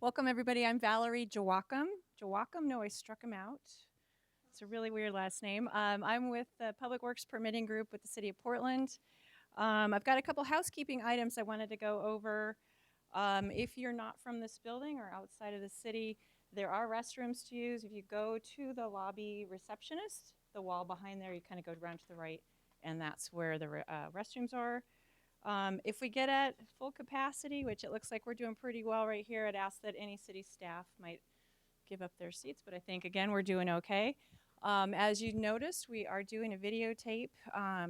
Welcome, everybody. I'm Valerie Joachim. Joachim? No, I struck him out. It's a really weird last name. I'm with the Public Works Permitting Group with the City of Portland. I've got a couple housekeeping items I wanted to go over. If you're not from this building or outside of the city, there are restrooms to use. If you go to the lobby receptionist, the wall behind there, you kind of go around to the right, and that's where the restrooms are. If we get at full capacity, which it looks like we're doing pretty well right here, I'd ask that any city staff might give up their seats, but I think, again, we're doing okay. As you noticed, we are doing a videotape,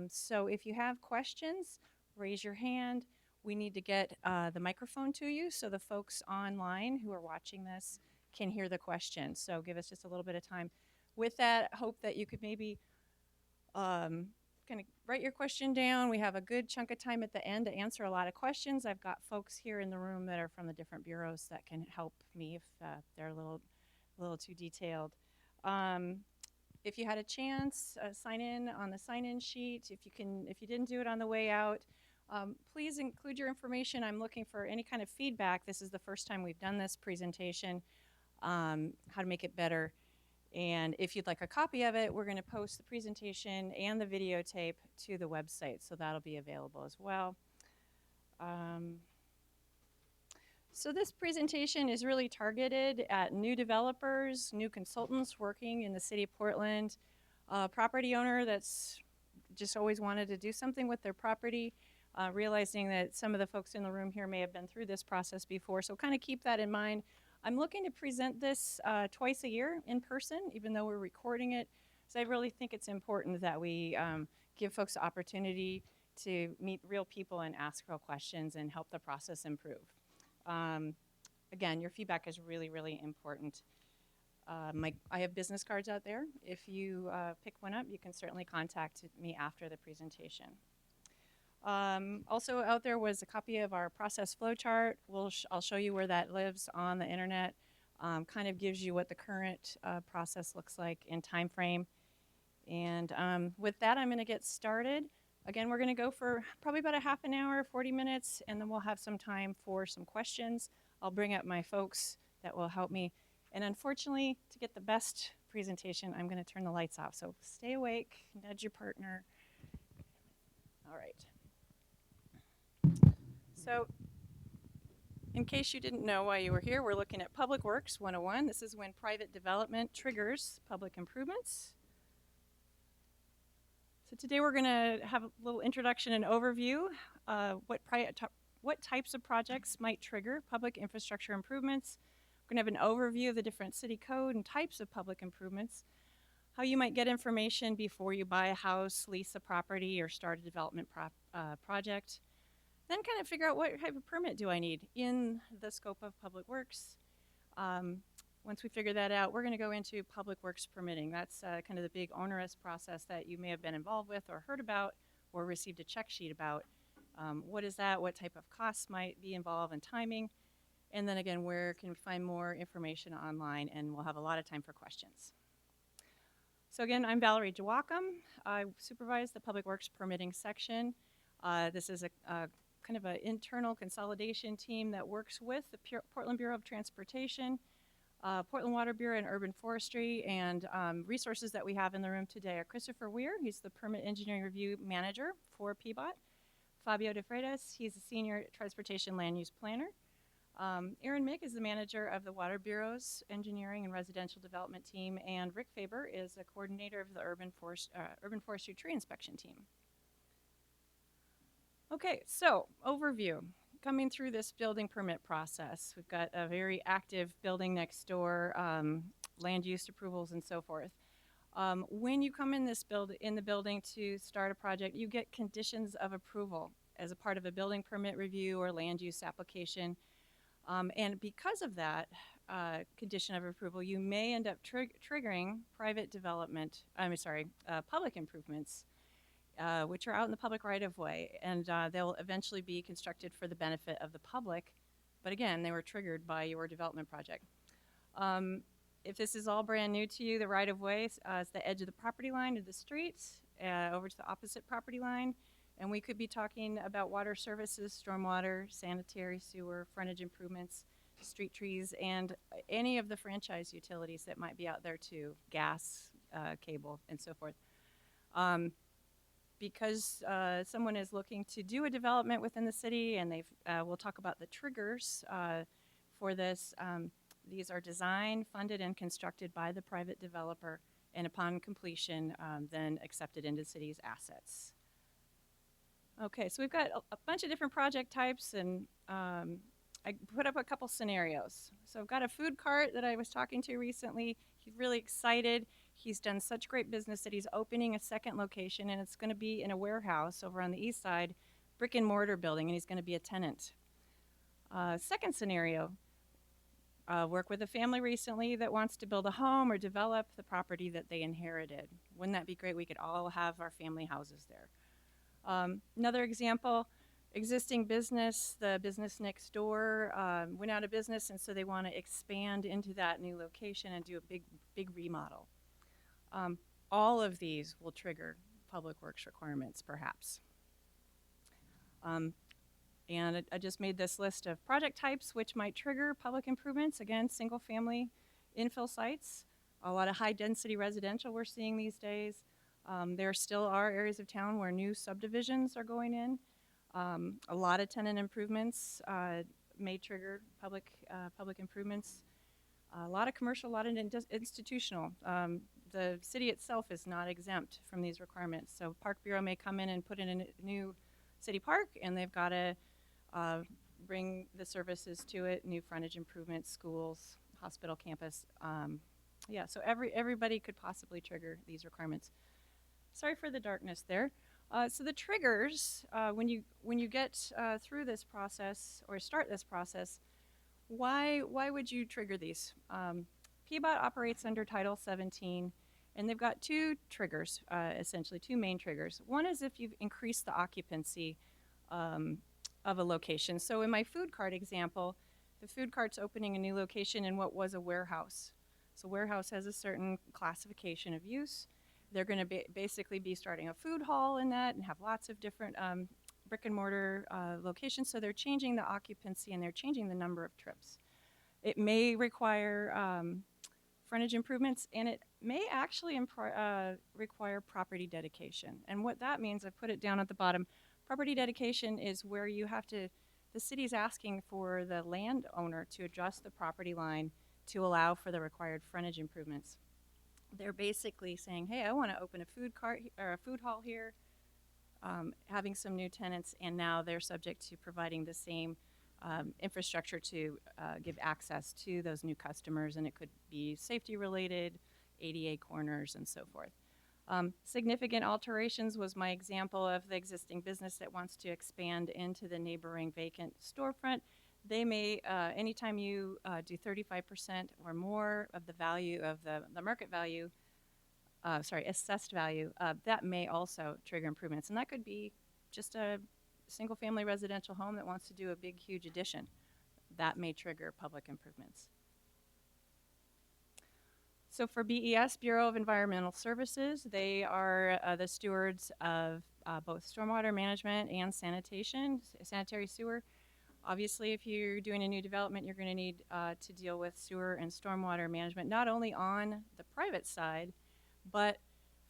so if you have questions, raise your hand. We need to get the microphone to you so the folks online who are watching this can hear the question. So give us just a little bit of time. With that, hope that you could maybe kind of write your question down. We have a good chunk of time at the end to answer a lot of questions. I've got folks here in the room that are from the different bureaus that can help me if they're a little too detailed. If you had a chance, sign in on the sign-in sheet. If you didn't do it on the way out, please include your information. I'm looking for any kind of feedback. This is the first time we've done this presentation, how to make it better. And if you'd like a copy of it, we're going to post the presentation and the videotape to the website, so that'll be available as well. So this presentation is really targeted at new developers, new consultants working in the city of Portland, a property owner that's just always wanted to do something with their property, realizing that some of the folks in the room here may have been through this process before, so kind of keep that in mind. I'm looking to present this twice a year in person, even though we're recording it. So I really think it's important that we give folks the opportunity to meet real people and ask real questions and help the process improve. Again, your feedback is really, really important. I have business cards out there. If you pick one up, you can certainly contact me after the presentation. Also out there was a copy of our process flow chart. I'll show you where that lives on the internet. Kind of gives you what the current process looks like in time frame. And with that, I'm going to get started. Again, we're going to go for probably about a half an hour, 40 minutes, and then we'll have some time for some questions. I'll bring up my folks that will help me. And unfortunately, to get the best presentation, I'm going to turn the lights off. So stay awake, nudge your partner. All right. So in case you didn't know why you were here, we're looking at Public Works 101. This is when private development triggers public improvements. So today we're going to have a little introduction and overview. What types of projects might trigger public infrastructure improvements. We're going to have an overview of the different city code and types of public improvements. How you might get information before you buy a house, lease a property, or start a development project. Then kind of figure out what type of permit do I need in the scope of Public Works. Once we figure that out, we're going to go into Public Works permitting. That's kind of the big onerous process that you may have been involved with or heard about or received a check sheet about. What is that? What type of costs might be involved and timing? And then again, where can we find more information online? And we'll have a lot of time for questions. So again, I'm Valerie Joachim. I supervise the Public Works permitting section. This is a kind of an internal consolidation team that works with the Portland Bureau of Transportation, Portland Water Bureau, and Urban Forestry. And resources that we have in the room today are Christopher Weir, he's the Permit Engineering Review Manager for PBOT. Fabio De Freitas, he's a Senior Transportation Land Use Planner. Aaron Mick is the manager of the Water Bureau's Engineering and Residential Development Team, and Rick Faber is a coordinator of the Urban Forestry Tree Inspection Team. Okay, so overview. Coming through this building permit process, we've got a very active building next door, land use approvals and so forth. When you come in the building to start a project, you get conditions of approval as a part of a building permit review or land use application. And because of that condition of approval, you may end up triggering public improvements, which are out in the public right-of-way, and they'll eventually be constructed for the benefit of the public. But again, they were triggered by your development project. If this is all brand new to you, the right-of-way is the edge of the property line of the street over to the opposite property line. And we could be talking about water services, stormwater, sanitary, sewer, frontage improvements. street trees, and any of the franchise utilities that might be out there too, gas, cable, and so forth. Um, because someone is looking to do a development within the city, and we'll talk about the triggers for this. These are designed, funded, and constructed by the private developer, and upon completion, then accepted into the city's assets. Okay, so we've got a bunch of different project types, and I put up a couple scenarios. So I've got a food cart that I was talking to recently. He's really excited. He's done such great business that he's opening a second location, and it's going to be in a warehouse over on the east side, brick and mortar building, and he's going to be a tenant. Second scenario, work with a family recently that wants to build a home or develop the property that they inherited. Wouldn't that be great? We could all have our family houses there. Another example, existing business, the business next door went out of business, and so they want to expand into that new location and do a big remodel. All of these will trigger public works requirements, perhaps. And I just made this list of project types which might trigger public improvements. Again, single family infill sites, a lot of high density residential we're seeing these days. There still are areas of town where new subdivisions are going in. A lot of tenant improvements may trigger public improvements. A lot of commercial, a lot of institutional. The city itself is not exempt from these requirements. So Park Bureau may come in and put in a new city park, and they've got to bring the services to it, new frontage improvements, schools, hospital campus. Yeah, so everybody could possibly trigger these requirements. Sorry for the darkness there. So the triggers, when you get through this process or start this process, why would you trigger these? PBOT operates under Title 17, and they've got two triggers, essentially two main triggers. One is if you've increased the occupancy of a location. So in my food cart example, the food cart's opening a new location in what was a warehouse. So warehouse has a certain classification of use. They're going to basically be starting a food hall in that and have lots of different brick and mortar locations. So they're changing the occupancy and they're changing the number of trips. It may require frontage improvements, and it may actually require property dedication. And what that means, I put it down at the bottom. Property dedication is where you have to, the city's asking for the landowner to adjust the property line to allow for the required frontage improvements. They're basically saying, hey, I want to open a food cart or a food hall here, having some new tenants, and now they're subject to providing the same infrastructure to give access to those new customers, and it could be safety related, ADA corners, and so forth. Significant alterations was my example of the existing business that wants to expand into the neighboring vacant storefront. They may, anytime you do 35% or more of the value of the market value, assessed value, that may also trigger improvements. And that could be just a single family residential home that wants to do a big, huge addition. That may trigger public improvements. So for BES, Bureau of Environmental Services, they are the stewards of both stormwater management and sanitation, sanitary sewer. Obviously, if you're doing a new development, you're going to need to deal with sewer and stormwater management, not only on the private side, but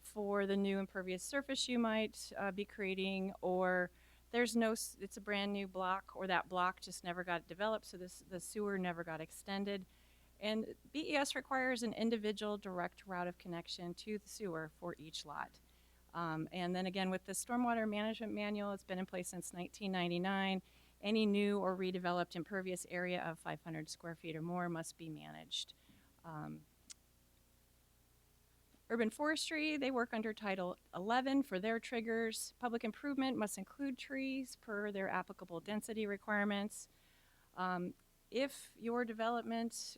for the new impervious surface you might be creating, or it's a brand new block, or that block just never got developed, so the sewer never got extended. And BES requires an individual direct route of connection to the sewer for each lot. And then again, with the Stormwater Management Manual, it's been in place since 1999. Any new or redeveloped impervious area of 500 square feet or more must be managed. Urban Forestry, they work under Title 11 for their triggers. Public improvement must include trees per their applicable density requirements. If your development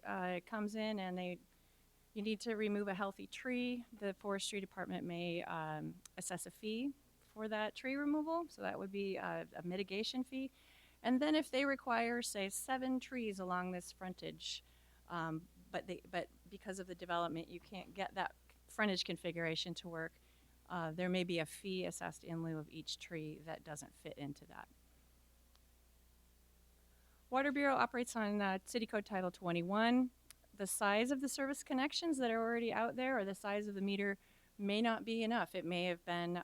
comes in and you need to remove a healthy tree, the Forestry Department may assess a fee for that tree removal. So that would be a mitigation fee. And then if they require, say, 7 trees along this frontage, but because of the development, you can't get that frontage configuration to work, there may be a fee assessed in lieu of each tree that doesn't fit into that. Water Bureau operates on City Code Title 21. The size of the service connections that are already out there or the size of the meter may not be enough. It may have been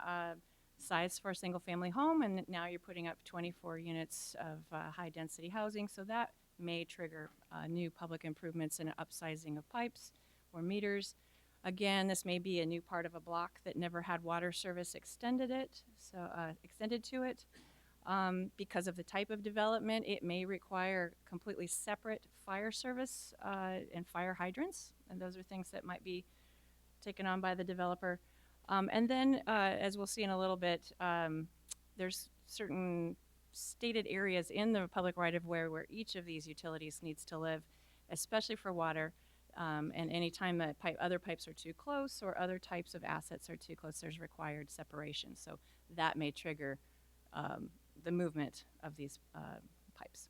size for a single family home, and now you're putting up 24 units of high density housing, so that may trigger new public improvements and upsizing of pipes or meters. Again, this may be a new part of a block that never had water service extended to it. Because of the type of development, it may require completely separate fire service and fire hydrants, and those are things that might be taken on by the developer. And then, as we'll see in a little bit, there's certain stated areas in the public right-of-way where each of these utilities needs to live, especially for water. And anytime that other pipes are too close or other types of assets are too close, there's required separation. So that may trigger the movement of these pipes.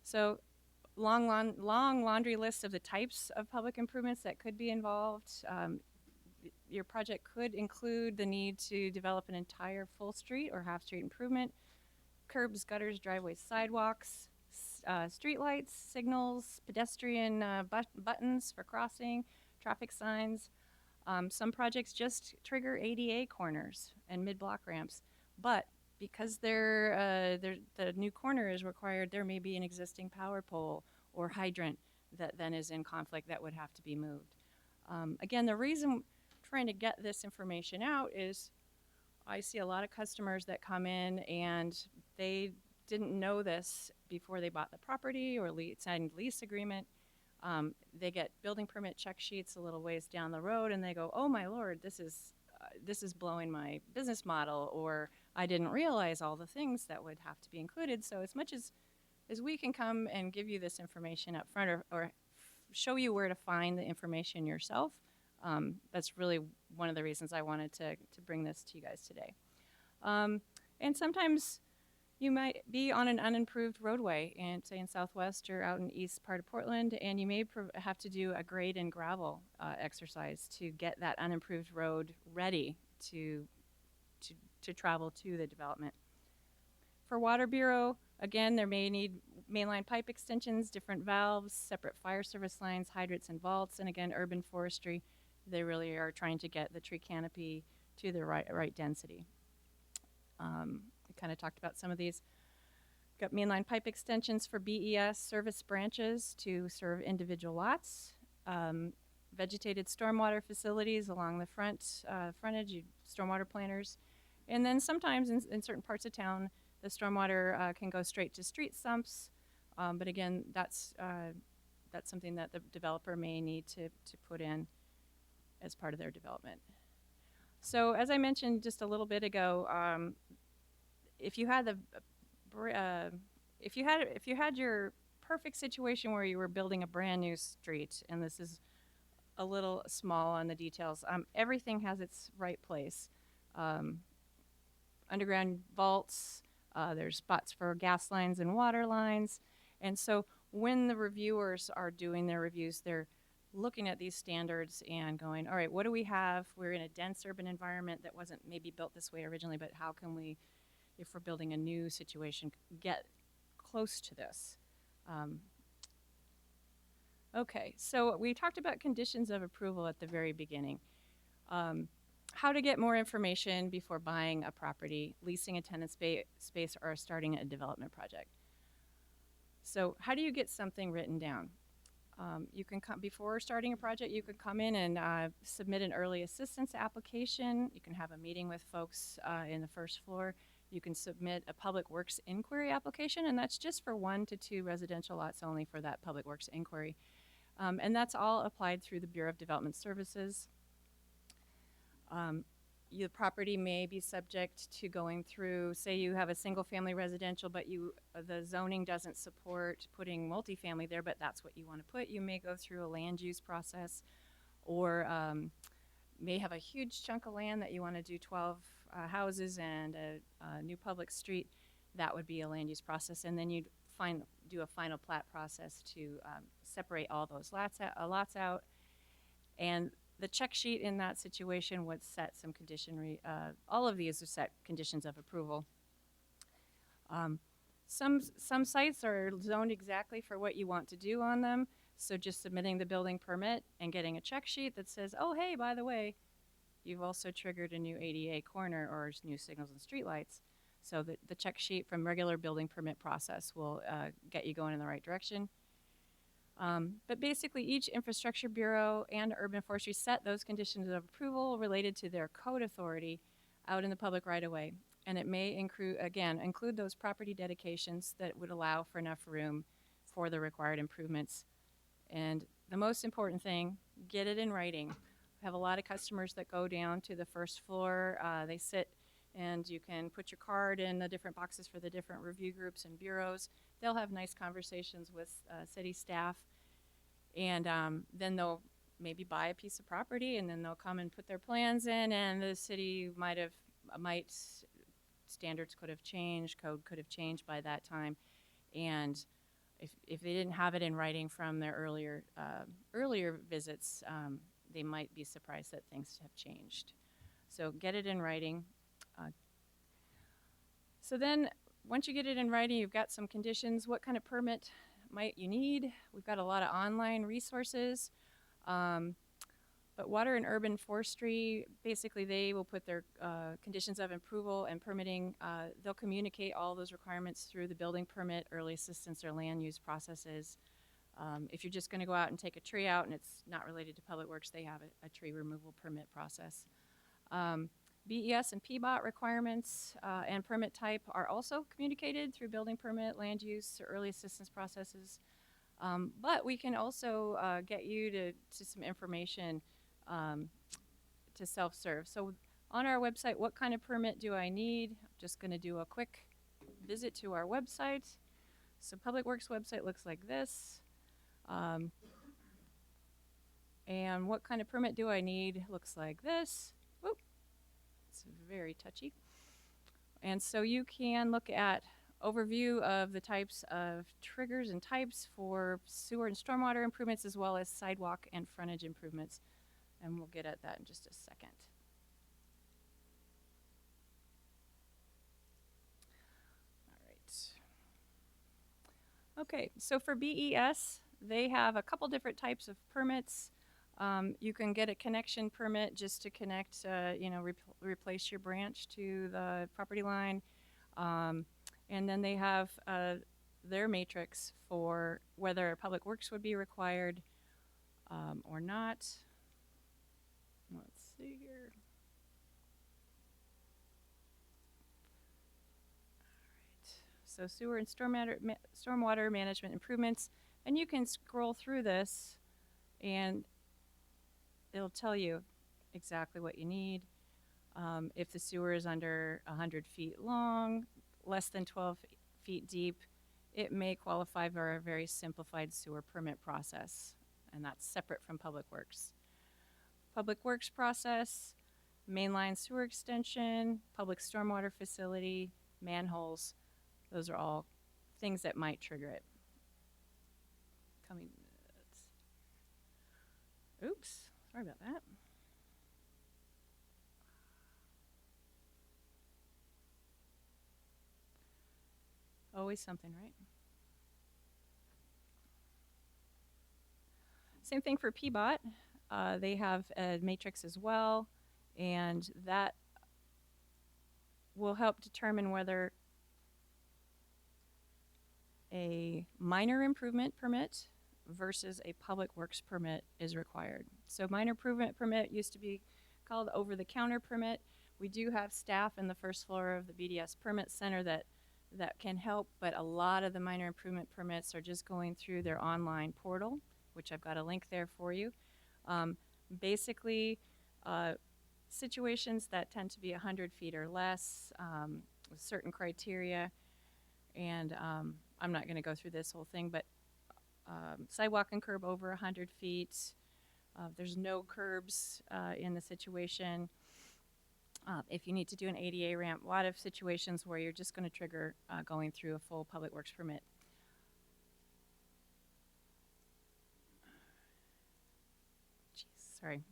So long laundry list of the types of public improvements that could be involved. Your project could include the need to develop an entire full street or half street improvement, curbs, gutters, driveways, sidewalks, street lights, signals, pedestrian buttons for crossing, traffic signs. Some projects just trigger ADA corners and mid-block ramps, but because the new corner is required, there may be an existing power pole or hydrant that then is in conflict that would have to be moved. Again, the reason trying to get this information out is I see a lot of customers that come in and they didn't know this before they bought the property or signed lease agreement. They get building permit check sheets a little ways down the road and they go, oh my Lord, this is blowing my business model, or I didn't realize all the things that would have to be included. So as much as we can come and give you this information up front or show you where to find the information yourself, that's really one of the reasons I wanted to bring this to you guys today. And sometimes you might be on an unimproved roadway, and say in Southwest or out in east part of Portland, and you may have to do a grade and gravel exercise to get that unimproved road ready to travel to the development. For Water Bureau, again, there may need mainline pipe extensions, different valves, separate fire service lines, hydrants and vaults, and again, urban forestry. They really are trying to get the tree canopy to the right density. We kind of talked about some of these. Got mainline pipe extensions for BES service branches to serve individual lots. Vegetated stormwater facilities along the frontage, stormwater planters. And then sometimes in certain parts of town, the stormwater can go straight to street sumps. But again, that's something that the developer may need to put in as part of their development. So as I mentioned just a little bit ago, if you had your perfect situation where you were building a brand new street, and this is a little small on the details, everything has its right place. Underground vaults, there's spots for gas lines and water lines, and so when the reviewers are doing their reviews, they're looking at these standards and going, all right, what do we have? We're in a dense urban environment that wasn't maybe built this way originally, but how can we, if we're building a new situation, get close to this? Okay, so we talked about conditions of approval at the very beginning. How to get more information before buying a property, leasing a tenant space, or starting a development project. So how do you get something written down? You can come before starting a project. You could come in and submit an early assistance application. You can have a meeting with folks in the first floor. You can submit a public works inquiry application, and that's just for 1 to 2 residential lots only for that public works inquiry. And that's all applied through the Bureau of Development Services. Your property may be subject to going through, say you have a single family residential, but the zoning doesn't support putting multifamily there, but that's what you want to put. You may go through a land use process, or may have a huge chunk of land that you want to do 12 houses and a new public street. That would be a land use process, and then you'd do a final plat process to separate all those lots out. And the check sheet in that situation would set some all of these are set conditions of approval. Some sites are zoned exactly for what you want to do on them, so just submitting the building permit and getting a check sheet that says, oh, hey, by the way, you've also triggered a new ADA corner or new signals and streetlights. So the check sheet from regular building permit process will get you going in the right direction. But basically, each infrastructure bureau and urban forestry set those conditions of approval related to their code authority out in the public right-of-way. And it may include those property dedications that would allow for enough room for the required improvements. And the most important thing, get it in writing. I have a lot of customers that go down to the first floor. They sit and you can put your card in the different boxes for the different review groups and bureaus. They'll have nice conversations with city staff, and then they'll maybe buy a piece of property, and then they'll come and put their plans in, and the city might standards could have changed, code could have changed by that time, and if they didn't have it in writing from their earlier visits, they might be surprised that things have changed. So get it in writing. So then once you get it in writing, you've got some conditions. What kind of permit might you need? We've got a lot of online resources. But Water and Urban Forestry, basically they will put their conditions of approval and permitting. They'll communicate all those requirements through the building permit, early assistance, or land use processes. If you're just going to go out and take a tree out and it's not related to Public Works, they have a tree removal permit process. BES and PBOT requirements and permit type are also communicated through building permit, land use, or early assistance processes. But we can also get you to some information to self-serve. So on our website, what kind of permit do I need? I'm just going to do a quick visit to our website. So Public Works website looks like this. And what kind of permit do I need? Looks like this. Whoop. It's very touchy. And so you can look at overview of the types of triggers and types for sewer and stormwater improvements, as well as sidewalk and frontage improvements. And we'll get at that in just a second. All right. Okay, so for BES, they have a couple different types of permits. You can get a connection permit just to connect, replace your branch to the property line. And then they have their matrix for whether Public Works would be required or not. Let's see here. All right. So sewer and stormwater management improvements. And you can scroll through this and it'll tell you exactly what you need. If the sewer is under 100 feet long, less than 12 feet deep, it may qualify for a very simplified sewer permit process, and that's separate from Public Works. Public Works process, mainline sewer extension, public stormwater facility, manholes, those are all things that might trigger it. Oops, sorry about that. Always something, right? Same thing for PBOT. They have a matrix as well, and that will help determine whether a minor improvement permit versus a Public Works permit is required. So minor improvement permit used to be called over-the-counter permit. We do have staff in the first floor of the BDS Permit Center that can help, but a lot of the minor improvement permits are just going through their online portal, which I've got a link there for you. Basically, situations that tend to be 100 feet or less with certain criteria, and I'm not going to go through this whole thing, but sidewalk and curb over 100 feet. There's no curbs in the situation. If you need to do an ADA ramp, a lot of situations where you're just going to trigger going through a full Public Works permit. Jeez, sorry.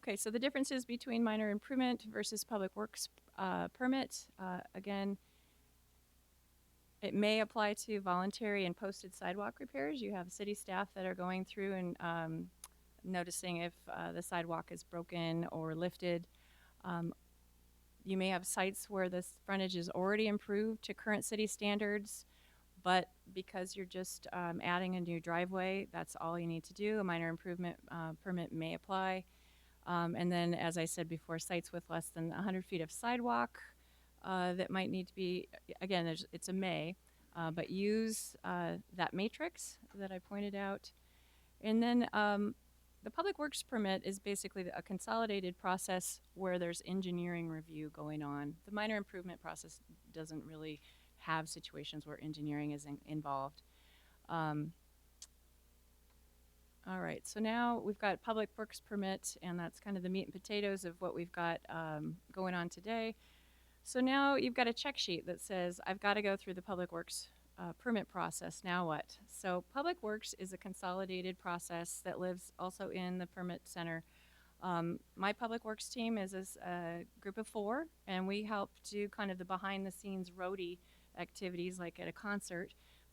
Okay, so the differences between minor improvement versus public works permit, again, it may apply to voluntary and posted sidewalk repairs. You have city staff that are going through and noticing if the sidewalk is broken or lifted. Um, you may have sites where this frontage is already improved to current city standards, but because you're just adding a new driveway, that's all you need to do. A minor improvement permit may apply. And then, as I said before, sites with less than 100 feet of sidewalk that might need to be, again, it's a may, but use that matrix that I pointed out. And then the public works permit is basically a consolidated process where there's engineering review going on. The minor improvement process doesn't really have situations where engineering is involved. All right, so now we've got public works permit, and that's kind of the meat and potatoes of what we've got going on today. So now you've got a check sheet that says, I've got to go through the public works permit process. Now what? So public works is a consolidated process that lives also in the permit center. My public works team is a group of 4, and we help do kind of the behind the scenes roadie activities like at a concert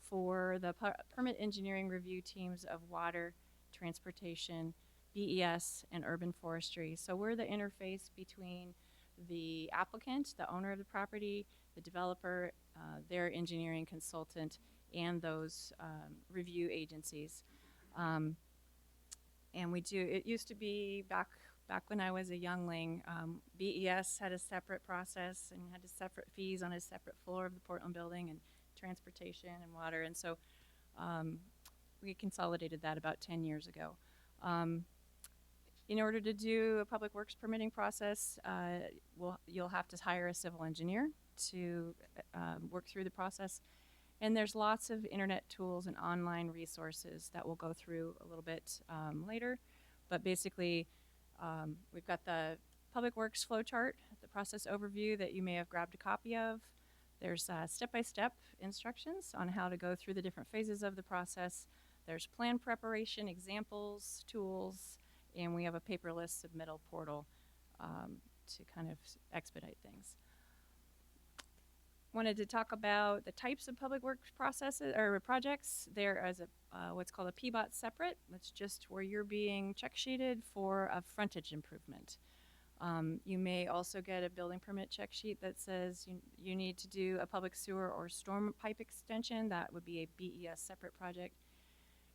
for the permit engineering review teams of water, transportation, BES, and urban forestry. So we're the interface between the applicant, the owner of the property, the developer, their engineering consultant, and those review agencies. And we do, it used to be back when I was a youngling, BES had a separate process and had a separate fees on a separate floor of the Portland building, and transportation and water. And so we consolidated that about 10 years ago. In order to do a public works permitting process, you'll have to hire a civil engineer to work through the process. And there's lots of internet tools and online resources that we'll go through a little bit later. But basically, we've got the public works flow chart, the process overview that you may have grabbed a copy of. There's step-by-step instructions on how to go through the different phases of the process. There's plan preparation, examples, tools, and we have a paperless submittal portal to kind of expedite things. Wanted to talk about the types of public works processes or projects. There is a what's called a PBOT separate. That's just where you're being check sheeted for a frontage improvement. You may also get a building permit check sheet that says you need to do a public sewer or storm pipe extension. That would be a BES separate project.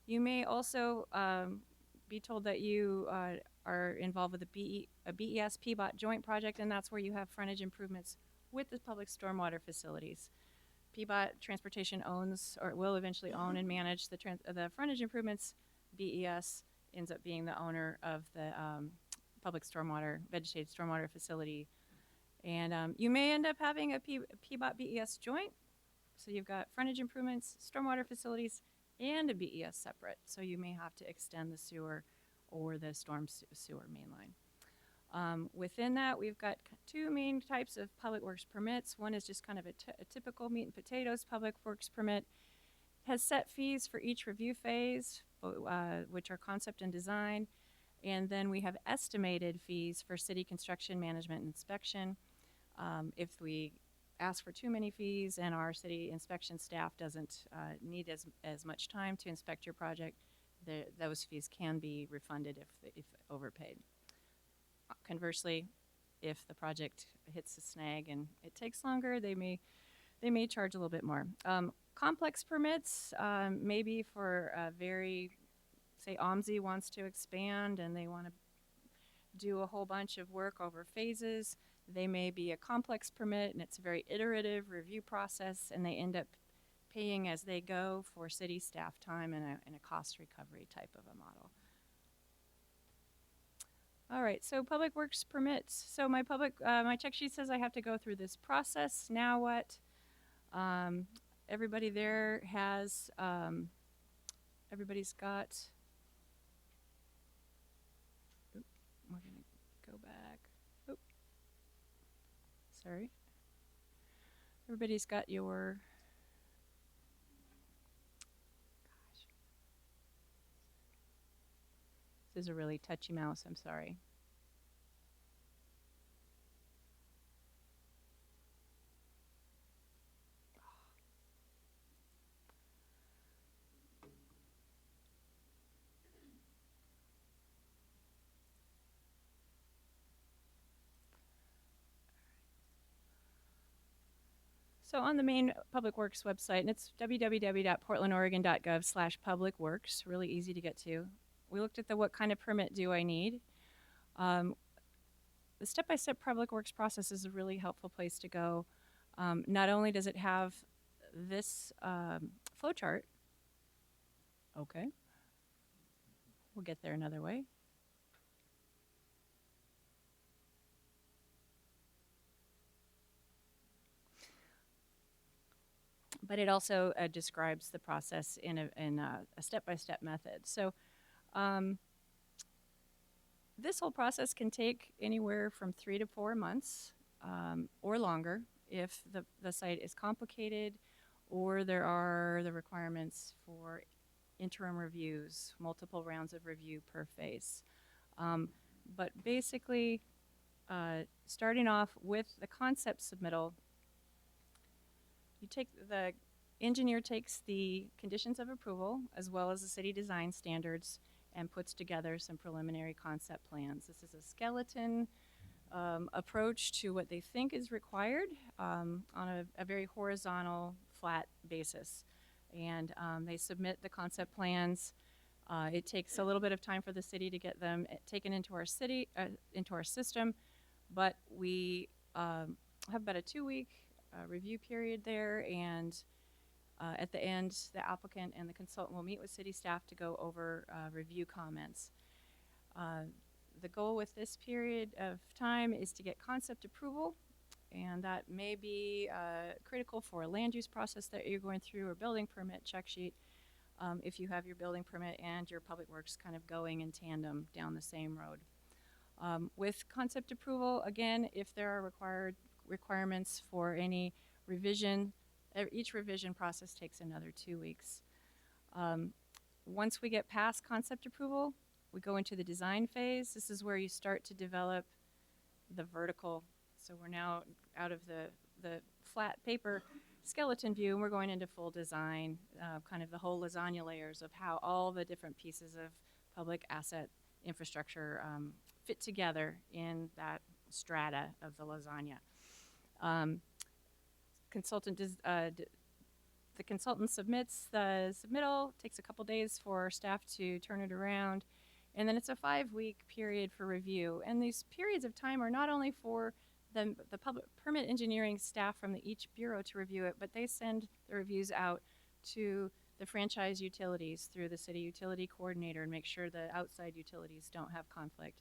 You may also be told that you are involved with a BES PBOT joint project, and that's where you have frontage improvements with the public stormwater facilities. PBOT Transportation owns or will eventually own and manage the frontage improvements. BES ends up being the owner of the public stormwater, vegetated stormwater facility. And you may end up having a PBOT BES joint. So you've got frontage improvements, stormwater facilities, and a BES separate. So you may have to extend the sewer or the storm sewer main line. Within that, we've got 2 main types of public works permits. One is just kind of a typical meat and potatoes public works permit. Has set fees for each review phase, which are concept and design. And then we have estimated fees for city construction management and inspection. If we ask for too many fees and our city inspection staff doesn't need as much time to inspect your project, those fees can be refunded if overpaid. Conversely, if the project hits a snag and it takes longer, they may charge a little bit more. Complex permits, maybe for a very, say OMSI wants to expand and they want to do a whole bunch of work over phases. They may be a complex permit and it's a very iterative review process, and they end up paying as they go for city staff time and a cost recovery type of a model. All right, so public works permits. So my check sheet says I have to go through this process. Now what? Everybody there has, everybody's got, we're gonna go back. Sorry. Everybody's got your, gosh. This is a really touchy mouse, I'm sorry. So on the main Public Works website, and it's www.portlandoregon.gov/publicworks, really easy to get to. We looked at the what kind of permit do I need. Um, the step-by-step Public Works process is a really helpful place to go. Not only does it have this flow chart, okay, we'll get there another way. But it also describes the process in a step-by-step method. So this whole process can take anywhere from 3 to 4 months or longer if the site is complicated or there are the requirements for interim reviews, multiple rounds of review per phase. But basically, starting off with the concept submittal, the engineer takes the conditions of approval as well as the city design standards and puts together some preliminary concept plans. This is a skeleton approach to what they think is required on a very horizontal, flat basis. And they submit the concept plans. It takes a little bit of time for the city to get them taken into our system, but we have about a 2-week review period there, and at the end, the applicant and the consultant will meet with city staff to go over review comments. The goal with this period of time is to get concept approval, and that may be critical for a land use process that you're going through or building permit check sheet if you have your building permit and your public works kind of going in tandem down the same road. With concept approval, again, if there are requirements for any revision, each revision process takes another 2 weeks. Once we get past concept approval, we go into the design phase. This is where you start to develop the vertical. So we're now out of the flat paper skeleton view, and we're going into full design, kind of the whole lasagna layers of how all the different pieces of public asset infrastructure fit together in that strata of the lasagna. The consultant submits the submittal, takes a couple days for staff to turn it around, and then it's a 5-week period for review. And these periods of time are not only for the public permit engineering staff from each bureau to review it, but they send the reviews out to the franchise utilities through the city utility coordinator and make sure the outside utilities don't have conflict.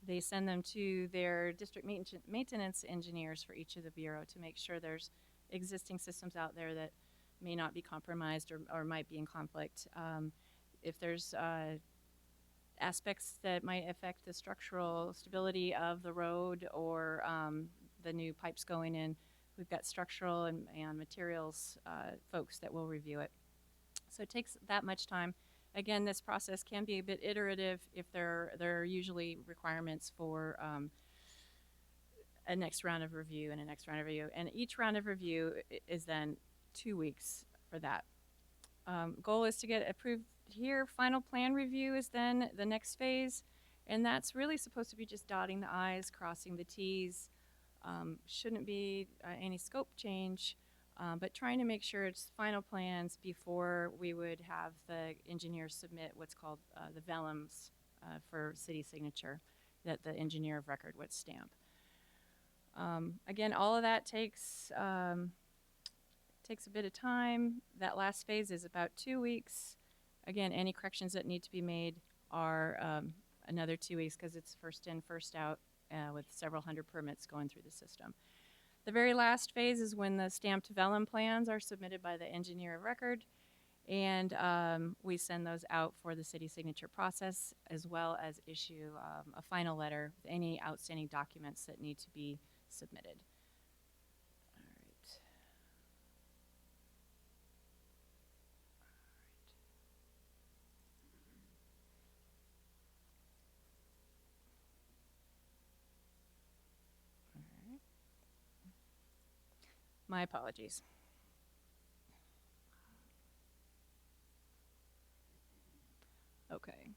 They send them to their district maintenance engineers for each of the bureau to make sure there's existing systems out there that may not be compromised or might be in conflict. If there's aspects that might affect the structural stability of the road or the new pipes going in, we've got structural and materials folks that will review it. So it takes that much time. Again, this process can be a bit iterative if there are usually requirements for a next round of review and a next round of review. And each round of review is then 2 weeks for that. Goal is to get approved here. Final plan review is then the next phase. And that's really supposed to be just dotting the I's, crossing the T's. Shouldn't be any scope change, but trying to make sure it's final plans before we would have the engineers submit what's called the vellums for city signature that the engineer of record would stamp. Again, all of that takes a bit of time. That last phase is about 2 weeks. Again, any corrections that need to be made are another 2 weeks because it's first in, first out with several hundred permits going through the system. The very last phase is when the stamped vellum plans are submitted by the engineer of record, and we send those out for the city signature process as well as issue a final letter with any outstanding documents that need to be submitted. My apologies. Okay.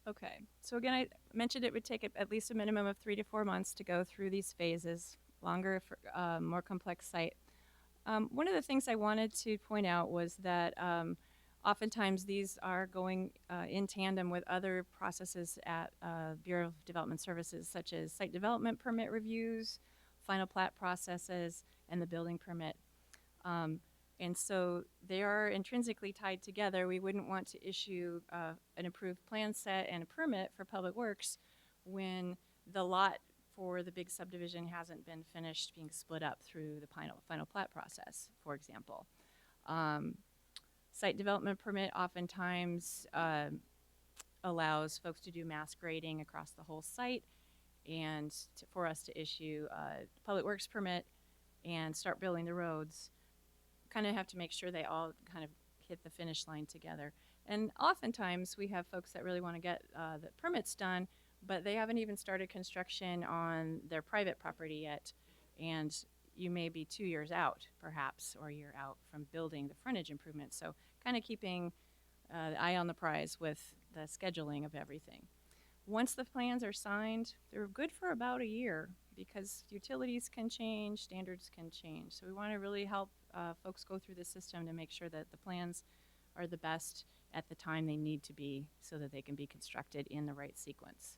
Okay, so again, I mentioned it would take at least a minimum of 3 to 4 months to go through these phases, longer for more complex site. One of the things I wanted to point out was that oftentimes these are going in tandem with other processes at Bureau of Development Services, such as site development permit reviews, final plat processes, and the building permit. Um, and so they are intrinsically tied together. We wouldn't want to issue an approved plan set and a permit for public works when the lot for the big subdivision hasn't been finished being split up through the final plat process, for example. Um, Site development permit oftentimes allows folks to do mass grading across the whole site and for us to issue a public works permit and start building the roads. Kind of have to make sure they all kind of hit the finish line together. And oftentimes we have folks that really want to get the permits done, but they haven't even started construction on their private property yet. And you may be 2 years out, perhaps, or a year out from building the frontage improvements. So kind of keeping the eye on the prize with the scheduling of everything. Once the plans are signed, they're good for about a year because utilities can change, standards can change. So we want to really help folks go through the system to make sure that the plans are the best at the time they need to be so that they can be constructed in the right sequence.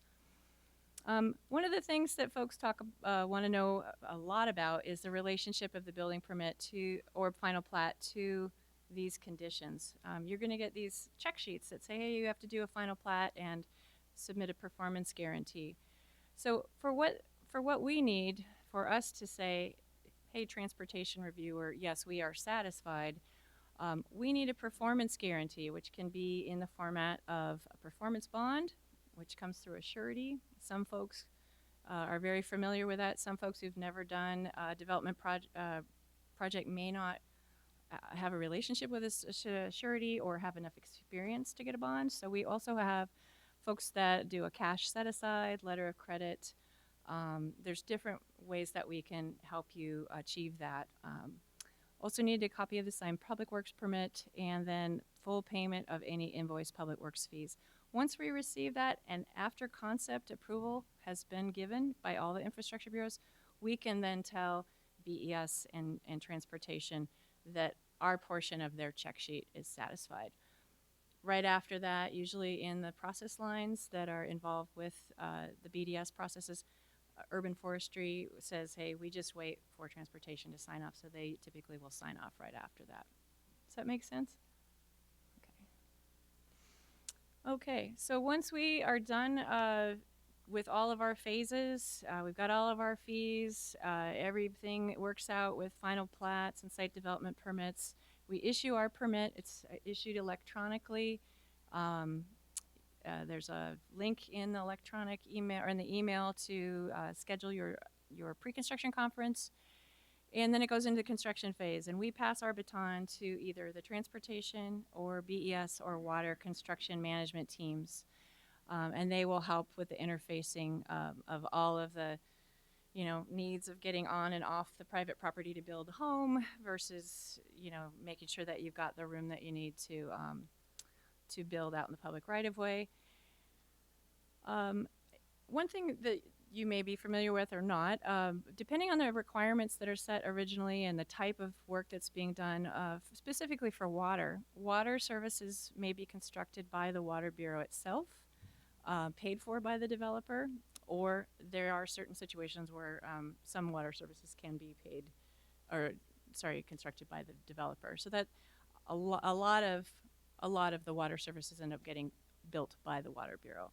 One of the things that folks want to know a lot about is the relationship of the building permit to or final plat to these conditions. You're going to get these check sheets that say, hey, you have to do a final plat and submit a performance guarantee. So for what we need for us to say, hey, transportation reviewer, yes, we are satisfied, we need a performance guarantee, which can be in the format of a performance bond, which comes through a surety. Some folks are very familiar with that. Some folks who've never done a development project may not have a relationship with a surety or have enough experience to get a bond. So we also have folks that do a cash set aside, letter of credit. There's different ways that we can help you achieve that. Also need a copy of the signed public works permit and then full payment of any invoice public works fees. Once we receive that and after concept approval has been given by all the infrastructure bureaus, we can then tell BES and transportation that our portion of their check sheet is satisfied. Right after that, usually in the process lines that are involved with the BDS processes, urban forestry says, hey, we just wait for transportation to sign off, so they typically will sign off right after that. Does that make sense? Okay, so once we are done with all of our phases, we've got all of our fees, everything works out with final plats and site development permits. We issue our permit, it's issued electronically. There's a link in the electronic email or in the email to schedule your pre-construction conference, and then it goes into the construction phase, and we pass our baton to either the transportation or BES or water construction management teams, and they will help with the interfacing of all of the needs of getting on and off the private property to build a home versus making sure that you've got the room that you need to build out in the public right-of-way. One thing that you may be familiar with or not, depending on the requirements that are set originally and the type of work that's being done, specifically for water services may be constructed by the Water Bureau itself, paid for by the developer, or there are certain situations where some water services can be constructed by the developer. So that a lot of the water services end up getting built by the Water Bureau.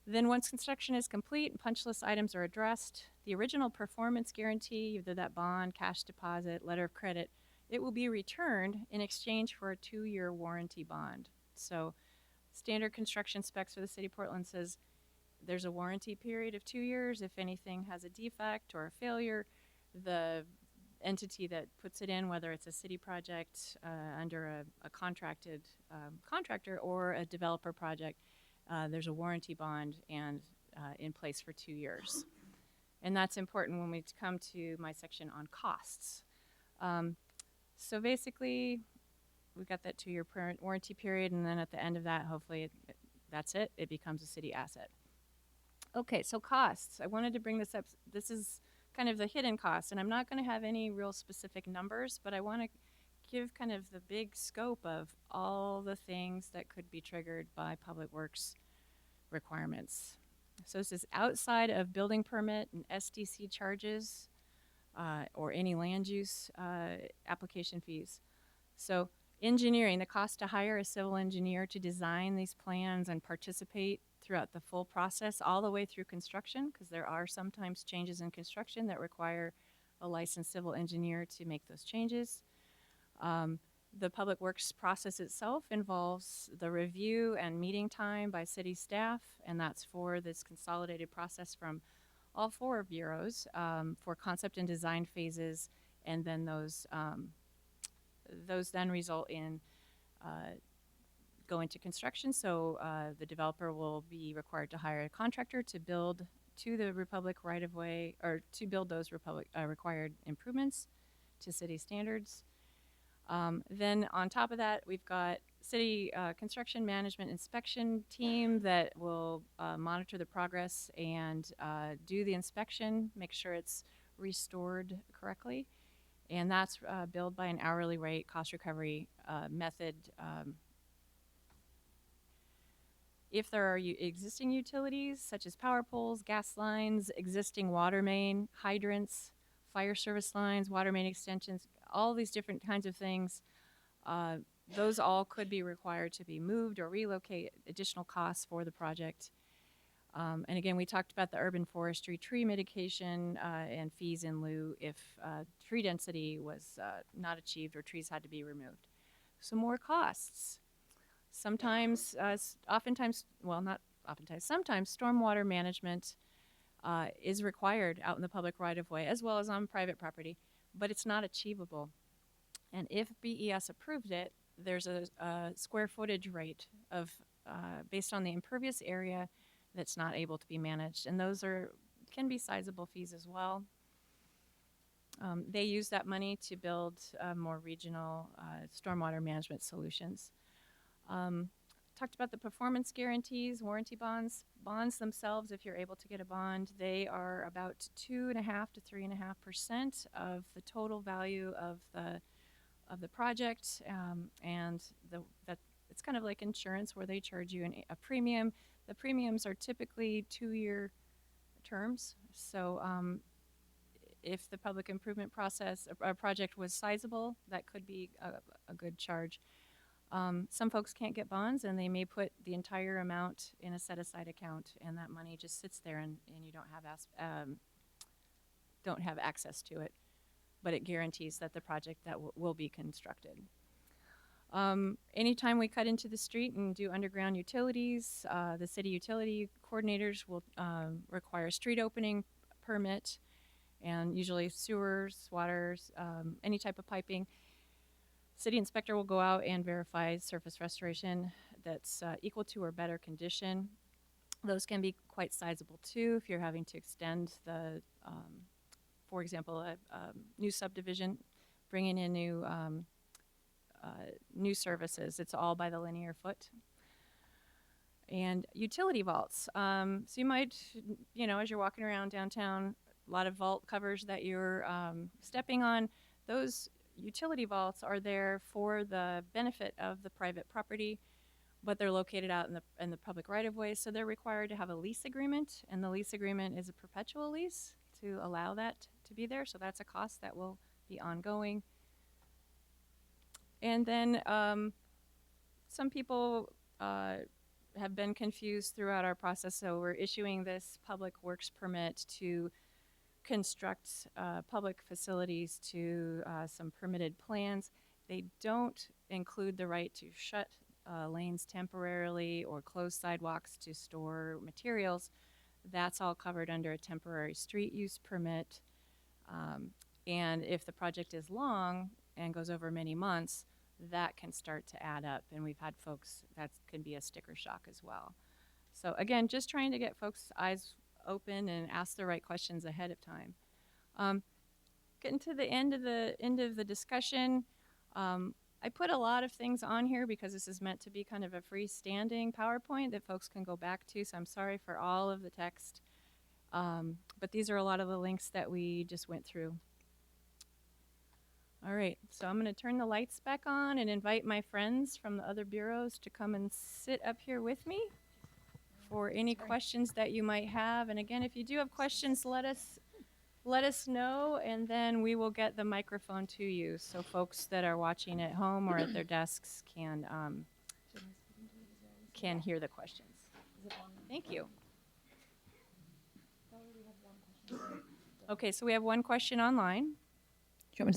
Then once construction is complete and punch list items are addressed, the original performance guarantee, either that bond, cash deposit, letter of credit, it will be returned in exchange for a 2-year warranty bond. So standard construction specs for the City of Portland says there's a warranty period of 2 years. If anything has a defect or a failure, the entity that puts it in, whether it's a city project under a contracted contractor or a developer project, there's a warranty bond and in place for 2 years. And that's important when we come to my section on costs. So basically, we've got that 2-year warranty period, and then at the end of that, hopefully that's it. It becomes a city asset. Okay, so costs. I wanted to bring this up. This is kind of the hidden costs, and I'm not going to have any real specific numbers, but I want to give kind of the big scope of all the things that could be triggered by public works requirements. So this is outside of building permit and SDC charges or any land use application fees. So engineering, the cost to hire a civil engineer to design these plans and participate throughout the full process all the way through construction, because there are sometimes changes in construction that require a licensed civil engineer to make those changes. The public works process itself involves the review and meeting time by city staff, and that's for this consolidated process from all four bureaus for concept and design phases, and then those then result in going to construction. So the developer will be required to hire a contractor to build to the Republic right-of-way, or to build those Republic required improvements to city standards. Then on top of that, we've got city construction management inspection team that will monitor the progress and do the inspection, make sure it's restored correctly. And that's billed by an hourly rate cost recovery method. If there are existing utilities, such as power poles, gas lines, existing water main, hydrants, fire service lines, water main extensions, all these different kinds of things, those all could be required to be moved or relocate, additional costs for the project. And again, we talked about the urban forestry tree mitigation and fees in lieu if tree density was not achieved or trees had to be removed. So more costs. Sometimes, oftentimes, well, not oftentimes, sometimes stormwater management is required out in the public right-of-way as well as on private property, but it's not achievable. And if BES approved it, there's a square footage rate of based on the impervious area that's not able to be managed, and those can be sizable fees as well. They use that money to build more regional stormwater management solutions. Talked about the performance guarantees, warranty bonds. Bonds themselves, if you're able to get a bond, they are about 2.5% to 3.5% of the total value of the project, and that it's kind of like insurance where they charge you a premium. The premiums are typically 2-year terms. So if the public improvement process project was sizable, that could be a good charge. Some folks can't get bonds, and they may put the entire amount in a set-aside account, and that money just sits there, and you don't have access to it. But it guarantees that the project that will be constructed. Anytime we cut into the street and do underground utilities, the city utility coordinators will require a street opening permit, and usually sewers, waters, any type of piping. City inspector will go out and verify surface restoration that's equal to or better condition. Those can be quite sizable too if you're having to extend the, for example, a new subdivision, bringing in new services. It's all by the linear foot. And utility vaults. So you might, as you're walking around downtown, a lot of vault covers that you're stepping on. Those utility vaults are there for the benefit of the private property, but they're located out in the public right-of-way, so they're required to have a lease agreement, and the lease agreement is a perpetual lease to allow that to be there, so that's a cost that will be ongoing. And then some people have been confused throughout our process, so we're issuing this public works permit to construct public facilities to some permitted plans. They don't include the right to shut lanes temporarily or close sidewalks to store materials. That's all covered under a temporary street use permit. And if the project is long and goes over many months, that can start to add up. And we've had folks, that can be a sticker shock as well. So again, just trying to get folks' eyes open and ask the right questions ahead of time. Getting to the end of the discussion, I put a lot of things on here because this is meant to be kind of a freestanding PowerPoint that folks can go back to, so I'm sorry for all of the text. But these are a lot of the links that we just went through. All right, so I'm going to turn the lights back on and invite my friends from the other bureaus to come and sit up here with me for any questions that you might have. And again, if you do have questions, let us know, and then we will get the microphone to you so folks that are watching at home or at their desks can hear the questions. Thank you. Okay, so we have one question online.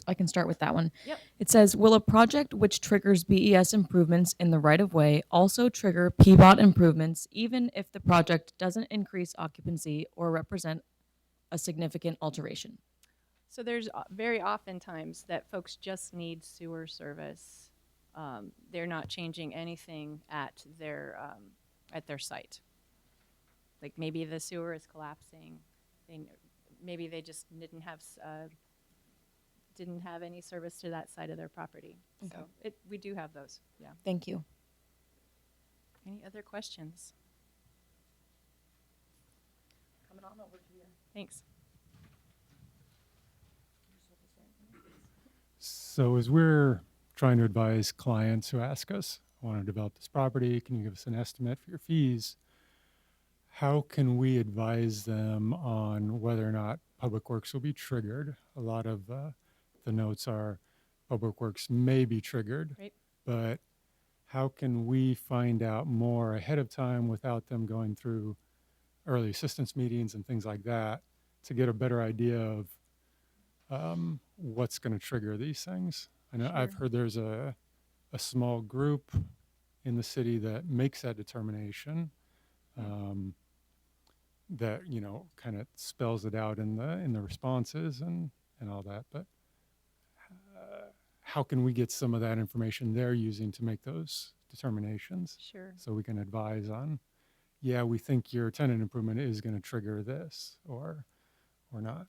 I can start with that one. Yep. It says, will a project which triggers BES improvements in the right-of-way also trigger PBOT improvements even if the project doesn't increase occupancy or represent a significant alteration? So there's very often times that folks just need sewer service. They're not changing anything at their site. Like maybe the sewer is collapsing. Maybe they just didn't have any service to that side of their property. Okay. So we do have those. Yeah. Thank you. Any other questions? Coming on over to you. Thanks. So as we're trying to advise clients who ask us, I want to develop this property, can you give us an estimate for your fees? How can we advise them on whether or not Public Works will be triggered? A lot of the notes are Public Works may be triggered, Right. but how can we find out more ahead of time without them going through early assistance meetings and things like that to get a better idea of what's going to trigger these things? I know I've Sure. heard there's a small group in the city that makes that determination, that kind of spells it out in the responses and all that. But how can we get some of that information they're using to make those determinations? Sure. So we can advise on, yeah, we think your tenant improvement is going to trigger this or not.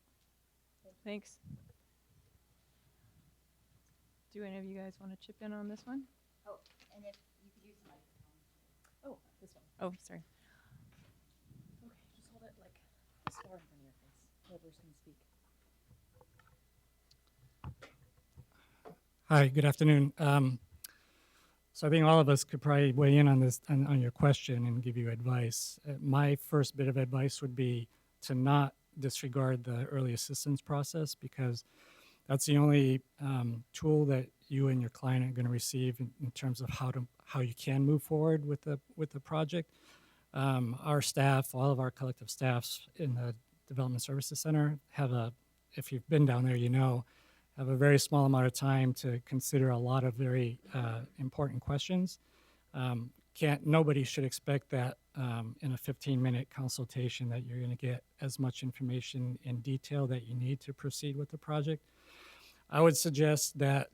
Thanks. Do any of you guys want to chip in on this one? Oh, and if you could use the microphone. Oh, this one. Oh, sorry. Okay, just hold it like this far in front of your face. Whoever's going to speak. Hi, good afternoon. So I think all of us could probably weigh in on this, on your question and give you advice. My first bit of advice would be to not disregard the early assistance process, because that's the only tool that you and your client are going to receive in terms of how you can move forward with the project. Our staff, all of our collective staffs in the Development Services Center if you've been down there, have a very small amount of time to consider a lot of very important questions. Nobody should expect that in a 15-minute consultation that you're going to get as much information in detail that you need to proceed with the project. I would suggest that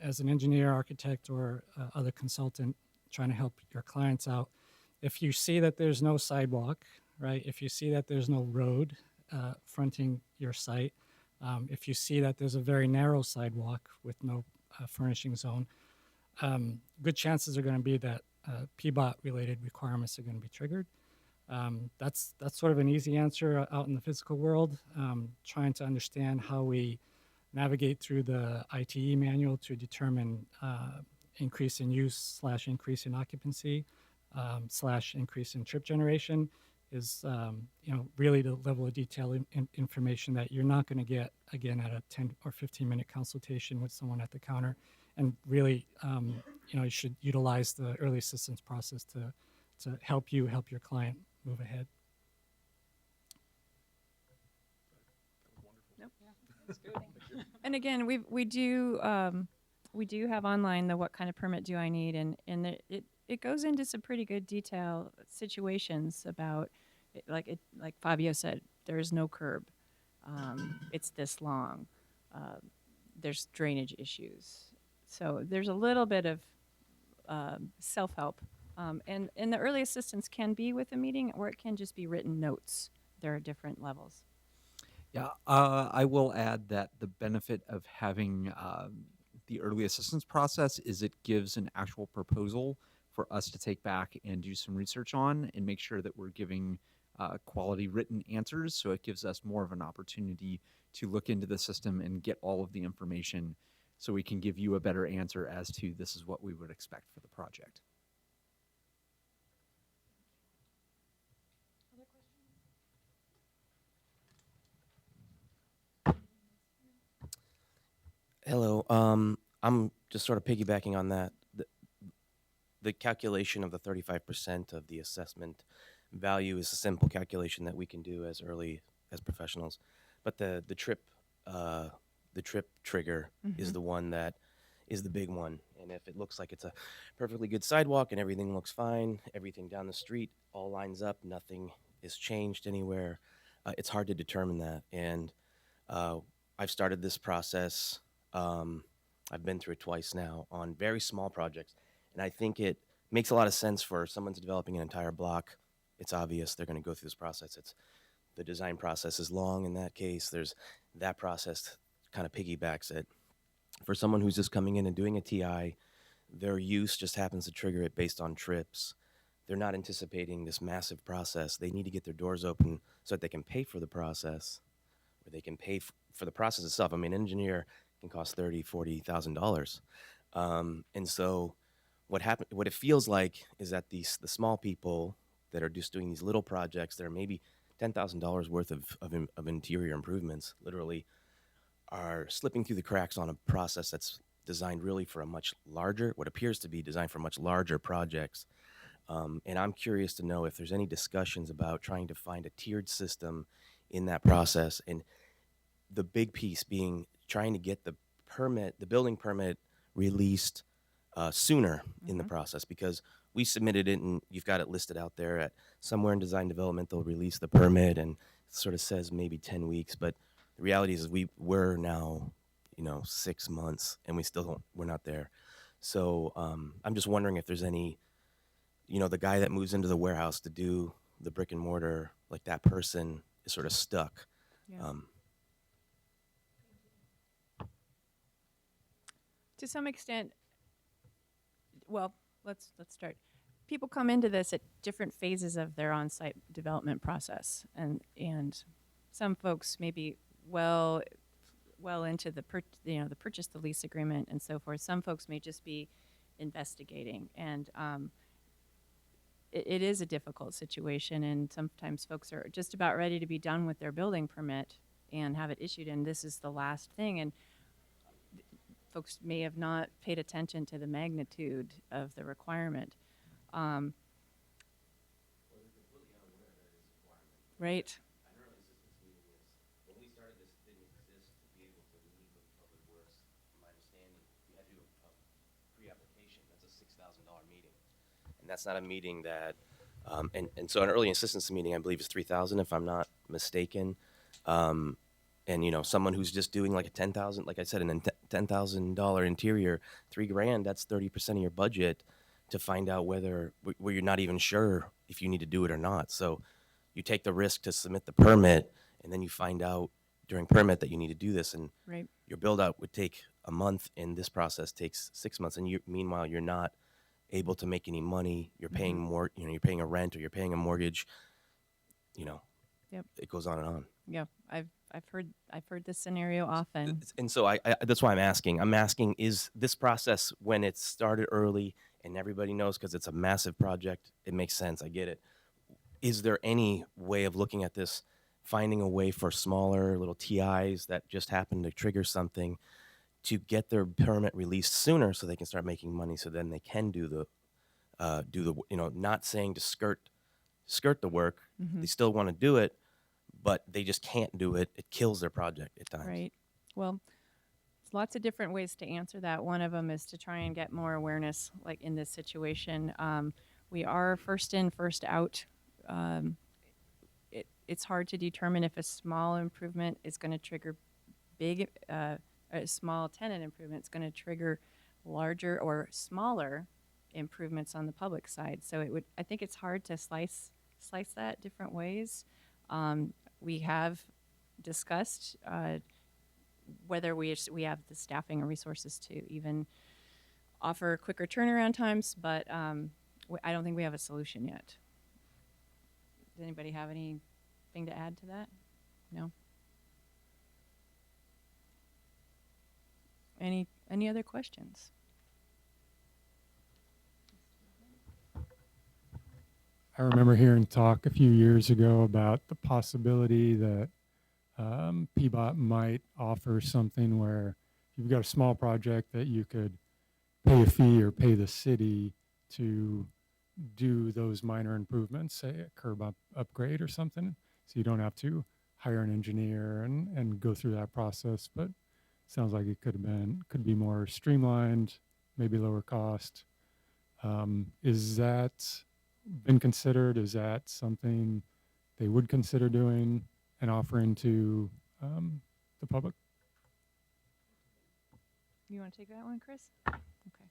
as an engineer, architect, or other consultant trying to help your clients out, if you see that there's no sidewalk, right? If you see that there's no road fronting your site, if you see that there's a very narrow sidewalk with no furnishing zone, good chances are going to be that PBOT-related requirements are going to be triggered. That's sort of an easy answer out in the physical world. Trying to understand how we navigate through the ITE manual to determine increase in use / increase in occupancy / increase in trip generation is really the level of detail information that you're not going to get again at a 10 or 15-minute consultation with someone at the counter. And really, you should utilize the early assistance process to help your client move ahead. Nope. Yeah, that's good. And again, we do have online the what kind of permit do I need, and it goes into some pretty good detail situations about like Fabio said, there is no curb, it's this long, there's drainage issues, so there's a little bit of self-help, and the early assistance can be with a meeting, or it can just be written notes. There are different levels. Yeah, I will add that the benefit of having the early assistance process is it gives an actual proposal for us to take back and do some research on and make sure that we're giving quality written answers. So it gives us more of an opportunity to look into the system and get all of the information so we can give you a better answer as to this is what we would expect for the project. Hello. I'm just sort of piggybacking on that. The calculation of the 35% of the assessment value is a simple calculation that we can do as early as professionals, but the trip trigger is the one that is the big one. And if it looks like it's a perfectly good sidewalk and everything looks fine, everything down the street all lines up, nothing is changed anywhere, it's hard to determine that. And I've started this process. I've been through it twice now on very small projects, and I think it makes a lot of sense for someone's developing an entire block. It's obvious they're going to go through this process. The design process is long in that case. There's that process kind of piggybacks it. For someone who's just coming in and doing a TI, their use just happens to trigger it based on trips. They're not anticipating this massive process. They need to get their doors open so that they can pay for the process, or they can pay for the process itself. I mean, an engineer can cost $30,000, $40,000, and so what it feels like is that the small people that are just doing these little projects that are maybe $10,000 worth of interior improvements, literally, are slipping through the cracks on a process that's designed really for a much larger, what appears to be designed for much larger projects. And I'm curious to know if there's any discussions about trying to find a tiered system in that process, and the big piece being trying to get the building permit released sooner in the process, because we submitted it and you've got it listed out there at somewhere in design development, they'll release the permit and it sort of says maybe 10 weeks. But the reality is we're now, 6 months and we're not there. So I'm just wondering if there's any, the guy that moves into the warehouse to do the brick and mortar, like that person is sort of stuck. Yeah. To some extent, well, let's start. People come into this at different phases of their on-site development process, and some folks may be well into the purchase, the lease agreement, and so forth. Some folks may just be investigating, and it is a difficult situation. And sometimes folks are just about ready to be done with their building permit and have it issued, and this is the last thing. And folks may have not paid attention to the magnitude of the requirement. Right. When we started this, it didn't exist to be able to meet with Public Works. From my understanding, you had to do a pre-application. That's a $6,000 meeting, and that's not a meeting that. And so an early assistance meeting, I believe, is $3,000 if I'm not mistaken. And someone who's just doing like a $10,000, like I said, an $10,000 interior, $3,000, that's 30% of your budget to find out where you're not even sure if you need to do it or not. So you take the risk to submit the permit, and then you find out during permit that you need to do this, and Right. your build out would take a month, and this process takes 6 months. And meanwhile, you're not able to make any money. You're paying more. You're paying a rent or you're paying a mortgage. Yep. It goes on and on. Yeah, I've heard this scenario often. And so I that's why I'm asking. Is this process, when it started early and everybody knows because it's a massive project, it makes sense. I get it. Is there any way of looking at this, finding a way for smaller little TIs that just happen to trigger something to get their permit released sooner so they can start making money, so then they can do the not saying to skirt the work. They still want to do it, but they just can't do it. It kills their project at times. Right. Well, there's lots of different ways to answer that. One of them is to try and get more awareness, like in this situation. We are first in, first out. It's hard to determine if a small improvement is going to trigger big, a small tenant improvement is going to trigger larger or smaller improvements on the public side. So I think it's hard to slice that different ways. We have discussed whether we have the staffing or resources to even offer quicker turnaround times, but I don't think we have a solution yet. Does anybody have anything to add to that? No? Any other questions? I remember hearing talk a few years ago about the possibility that PBOT might offer something where you've got a small project that you could pay a fee or pay the city to do those minor improvements, say a upgrade or something. So you don't have to hire an engineer and go through that process. But sounds like it could be more streamlined, maybe lower cost. Is that been considered? Is that something they would consider doing and offering to the public? You want to take that one, Chris? Okay.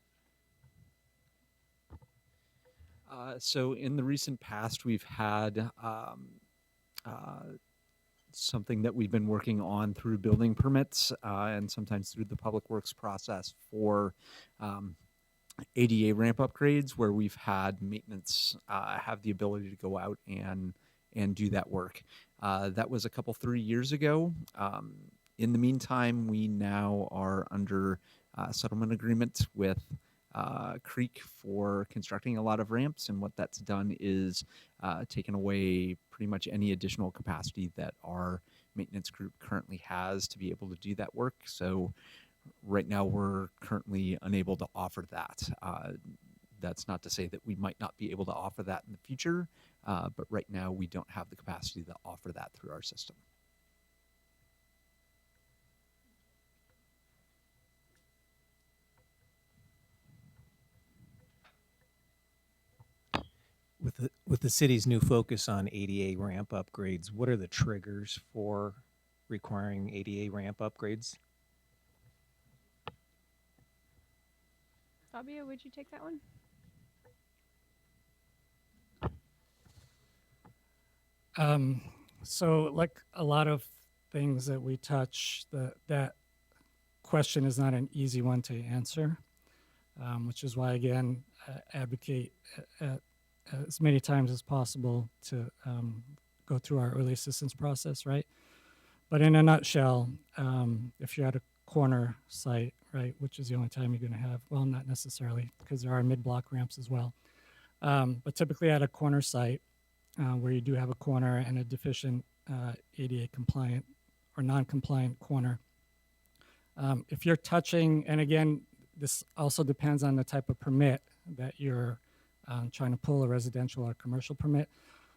So in the recent past, we've had something that we've been working on through building permits and sometimes through the public works process for ADA ramp upgrades, where we've had maintenance have the ability to go out and do that work. That was a couple 3 years ago. In the meantime, we now are under settlement agreement with Creek for constructing a lot of ramps, and what that's done is taken away pretty much any additional capacity that our maintenance group currently has to be able to do that work. So right now we're currently unable to offer that. That's not to say that we might not be able to offer that in the future, but right now we don't have the capacity to offer that through our system. With the city's new focus on ADA ramp upgrades, what are the triggers for requiring ADA ramp upgrades? Fabio, would you take that one? So like a lot of things that we touch, that question is not an easy one to answer, which is why, again, advocate as many times as possible to go through our early assistance process, right? But in a nutshell, if you're at a corner site, right, which is the only time you're going to have, well, not necessarily, because there are mid-block ramps as well. But typically at a corner site, where you do have a corner and a deficient ADA compliant or non-compliant corner. If you're touching, and again, this also depends on the type of permit that you're trying to pull, a residential or commercial permit.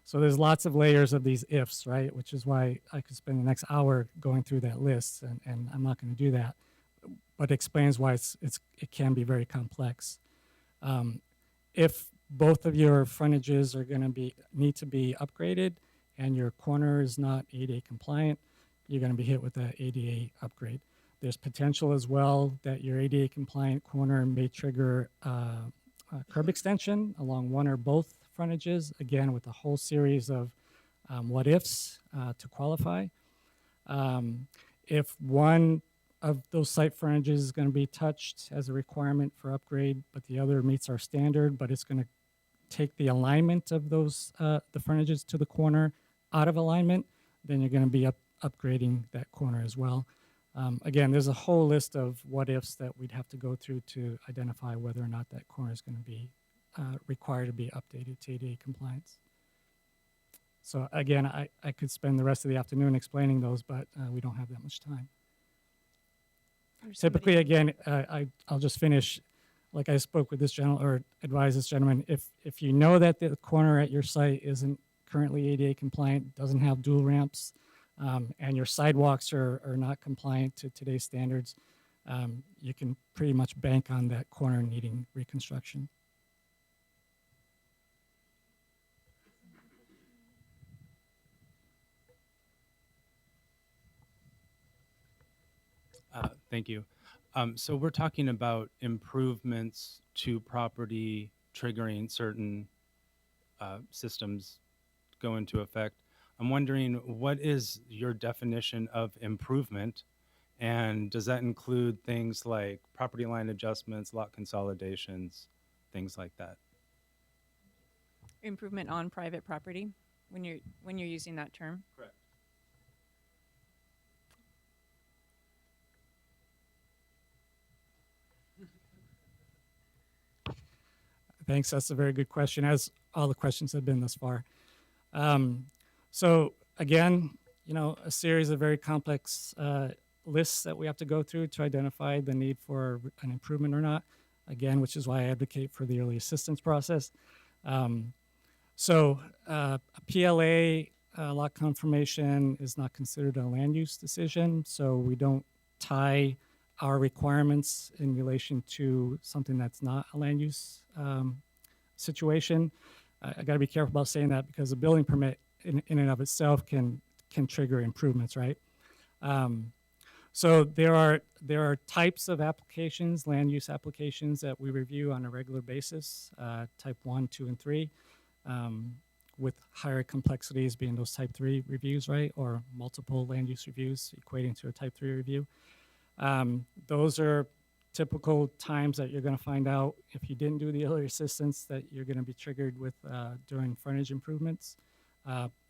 So there's lots of layers of these ifs, right? Which is why I could spend the next hour going through that list, and I'm not going to do that. But it explains why it can be very complex. If both of your frontages are going to need to be upgraded and your corner is not ADA compliant, you're going to be hit with an ADA upgrade. There's potential as well that your ADA compliant corner may trigger a curb extension along one or both frontages, again with a whole series of what ifs to qualify. If one of those site frontages is going to be touched as a requirement for upgrade, but the other meets our standard, but it's going to take the alignment of those the frontages to the corner out of alignment, then you're going to be upgrading that corner as well. Again, there's a whole list of what ifs that we'd have to go through to identify whether or not that corner is going to be required to be updated to ADA compliance. So again, I could spend the rest of the afternoon explaining those, but we don't have that much time. Typically, again, I'll just finish. Like I spoke with this gentleman, or advised this gentleman, if you know that the corner at your site isn't currently ADA compliant, doesn't have dual ramps, and your sidewalks are not compliant to today's standards, you can pretty much bank on that corner needing reconstruction. Thank you. So we're talking about improvements to property triggering certain systems go into effect. I'm wondering, what is your definition of improvement, And does that include things like property line adjustments, lot consolidations, things like that? Improvement on private property when you're using that term. Correct. Thanks. That's a very good question, as all the questions have been thus far. So again, a series of very complex lists that we have to go through to identify the need for an improvement or not. Again, which is why I advocate for the early assistance process. A PLA lot confirmation is not considered a land use decision, so we don't tie our requirements in relation to something that's not a land use situation. I got to be careful about saying that because a building permit in and of itself can trigger improvements, right? So there are types of applications, land use applications that we review on a regular basis, type 1, 2, and 3, with higher complexities being those type 3 reviews, right? Or multiple land use reviews equating to a type 3 review. Those are typical times that you're going to find out if you didn't do the early assistance that you're going to be triggered with during frontage improvements.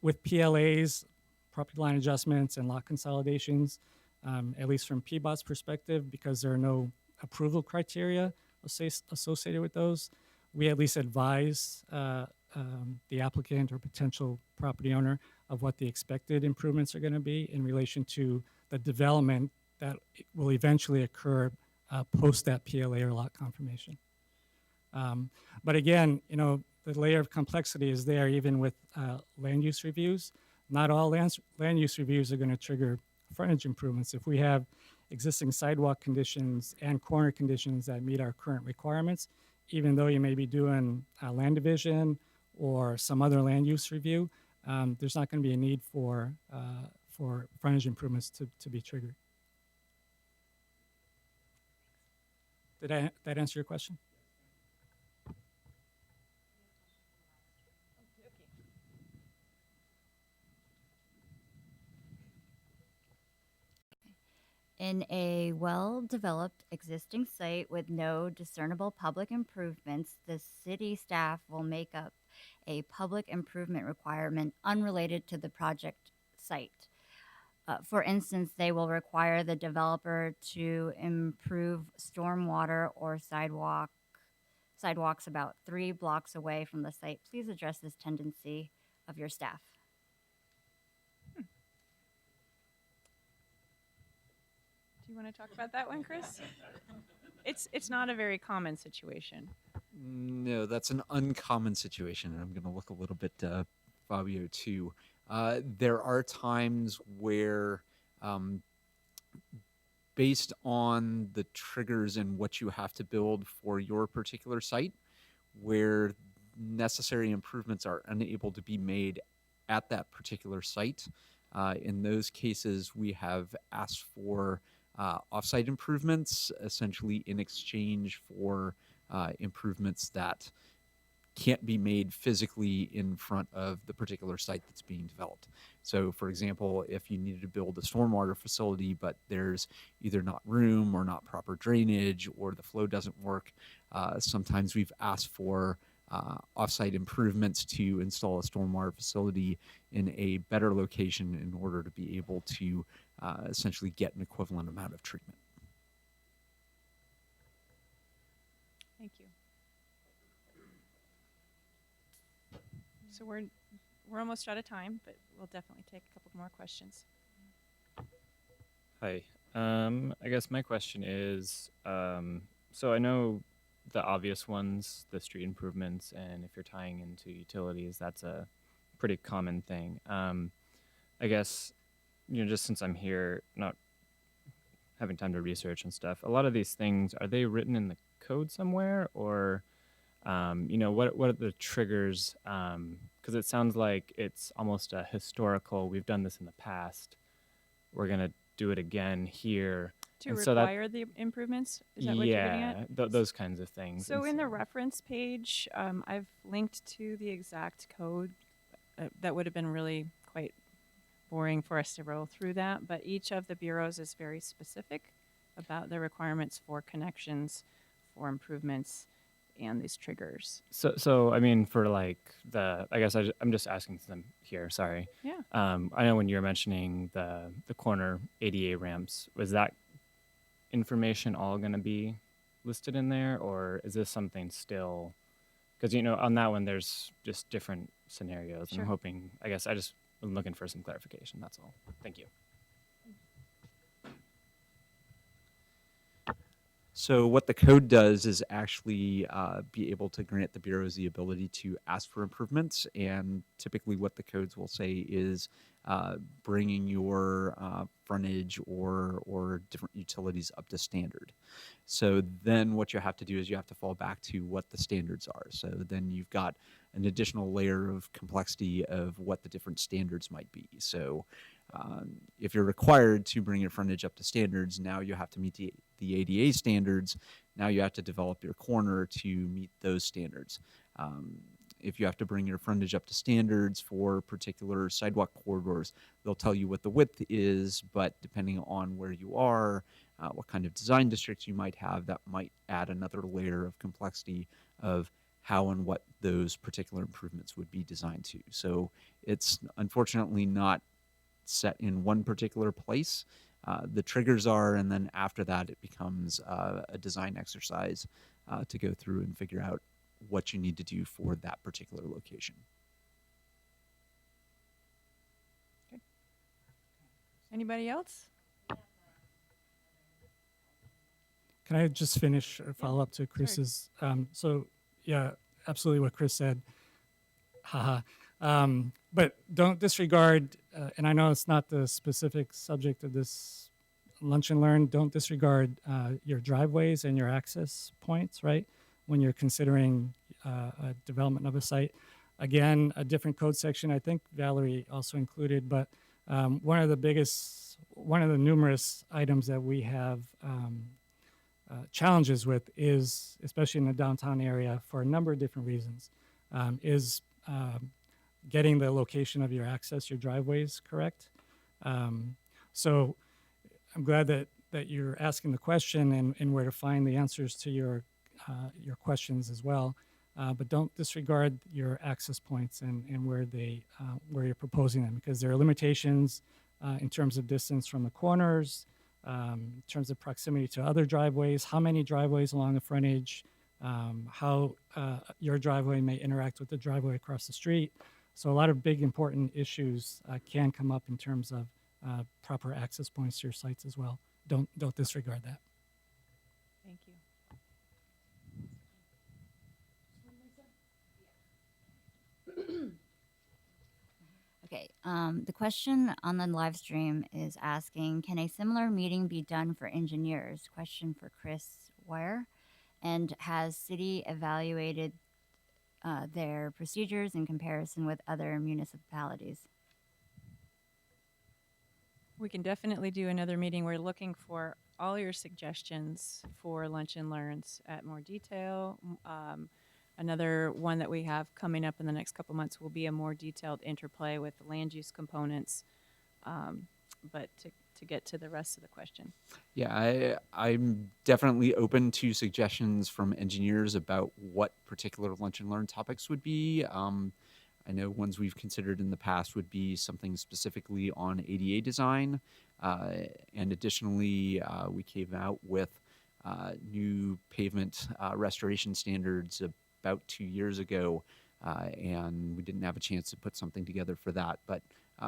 With PLAs, property line adjustments, and lot consolidations, at least from PBOT's perspective, because there are no approval criteria associated with those, we at least advise the applicant or potential property owner of what the expected improvements are going to be in relation to the development that will eventually occur post that PLA or lot confirmation. But again, the layer of complexity is there even with land use reviews. Not all land use reviews are going to trigger frontage improvements. If we have existing sidewalk conditions and corner conditions that meet our current requirements, even though you may be doing a land division or some other land use review, there's not going to be a need for frontage improvements to be triggered. Did that answer your question? In a well-developed existing site with no discernible public improvements, the city staff will make up a public improvement requirement unrelated to the project site. For instance, they will require the developer to improve stormwater or sidewalks about 3 blocks away from the site. Please address this tendency of your staff. Do you want to talk about that one, Chris? It's not a very common situation. No, that's an uncommon situation, and I'm going to look a little bit Fabio too. There are times where, based on the triggers and what you have to build for your particular site, where necessary improvements are unable to be made at that particular site. In those cases, we have asked for OffSite improvements, essentially in exchange for improvements that can't be made physically in front of the particular site that's being developed. So, for example, if you needed to build a stormwater facility, but there's either not room or not proper drainage or the flow doesn't work, sometimes we've asked for offsite improvements to install a stormwater facility in a better location in order to be able to essentially get an equivalent amount of treatment. Thank you. So we're almost out of time, but we'll definitely take a couple more questions. Hi. I guess my question is, so I know the obvious ones, the street improvements, and if you're tying into utilities, that's a pretty common thing. I guess, just since I'm here, not having time to research and stuff, a lot of these things, are they written in the code somewhere, or, what are the triggers? Because it sounds like it's almost a historical, we've done this in the past, we're going to do it again here. To And require the improvements? Is that what you're getting at? Those kinds of things. So in the reference page, I've linked to the exact code that would have been really quite boring for us to roll through that, but each of the bureaus is very specific about the requirements for connections, for improvements, and these triggers. So I mean, for like I guess I'm just asking them here. Sorry. Yeah. I know when you were mentioning the corner ADA ramps, was that information all going to be listed in there, or is this something still? Because on that one, there's just different scenarios. And Sure. I'm hoping. I guess I'm looking for some clarification. That's all. Thank you. So what the code does is actually be able to grant the bureaus the ability to ask for improvements, and typically what the codes will say is bringing your frontage or different utilities up to standard. So then what you have to do is you have to fall back to what the standards are. So then you've got an additional layer of complexity of what the different standards might be. So if you're required to bring your frontage up to standards, now you have to meet the ADA standards. Now you have to develop your corner to meet those standards. If you have to bring your frontage up to standards for particular sidewalk corridors, they'll tell you what the width is, but depending on where you are, what kind of design districts you might have, that might add another layer of complexity of how and what those particular improvements would be designed to. So it's unfortunately not set in one particular place. The triggers are, and then after that, it becomes a design exercise to go through and figure out what you need to do for that particular location. Anybody else? Can I just finish or follow up to Chris's? So yeah, absolutely what Chris said. Haha. But don't disregard, and I know it's not the specific subject of this lunch and learn, don't disregard your driveways and your access points, right? When you're considering a development of a site. Again, a different code section, I think Valerie also included, but one of the numerous items that we have challenges with is, especially in the downtown area for a number of different reasons, is getting the location of your access, your driveways correct. So I'm glad that you're asking the question and where to find the answers to your questions as well. But don't disregard your access points and where you're proposing them, because there are limitations in terms of distance from the corners, in terms of proximity to other driveways, how many driveways along the frontage, how your driveway may interact with the driveway across the street. So a lot of big important issues can come up in terms of proper access points to your sites as well. Don't disregard that. Thank you. Okay, the question on the live stream is asking, can a similar meeting be done for engineers? Question for Chris Wire. And has city evaluated their procedures in comparison with other municipalities? We can definitely do another meeting. We're looking for all your suggestions for lunch and learns at more detail. Another one that we have coming up in the next couple months will be a more detailed interplay with the land use components. But to get to the rest of the question. Yeah, I'm definitely open to suggestions from engineers about what particular lunch and learn topics would be. I know ones we've considered in the past would be something specifically on ADA design. And additionally, we came out with new pavement restoration standards about 2 years ago. And we didn't have a chance to put something together for that, but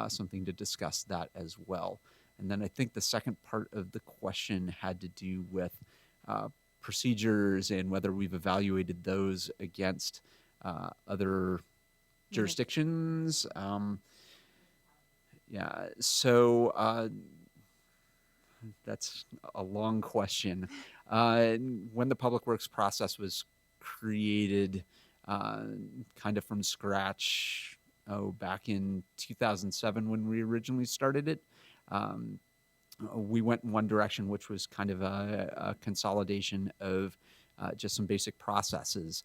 something to discuss that as well. And then I think the second part of the question had to do with procedures and whether we've evaluated those against other jurisdictions. Yeah, so that's a long question. When the public works process was created kind of from scratch, back in 2007 when we originally started it, we went in one direction, which was kind of a consolidation of just some basic processes.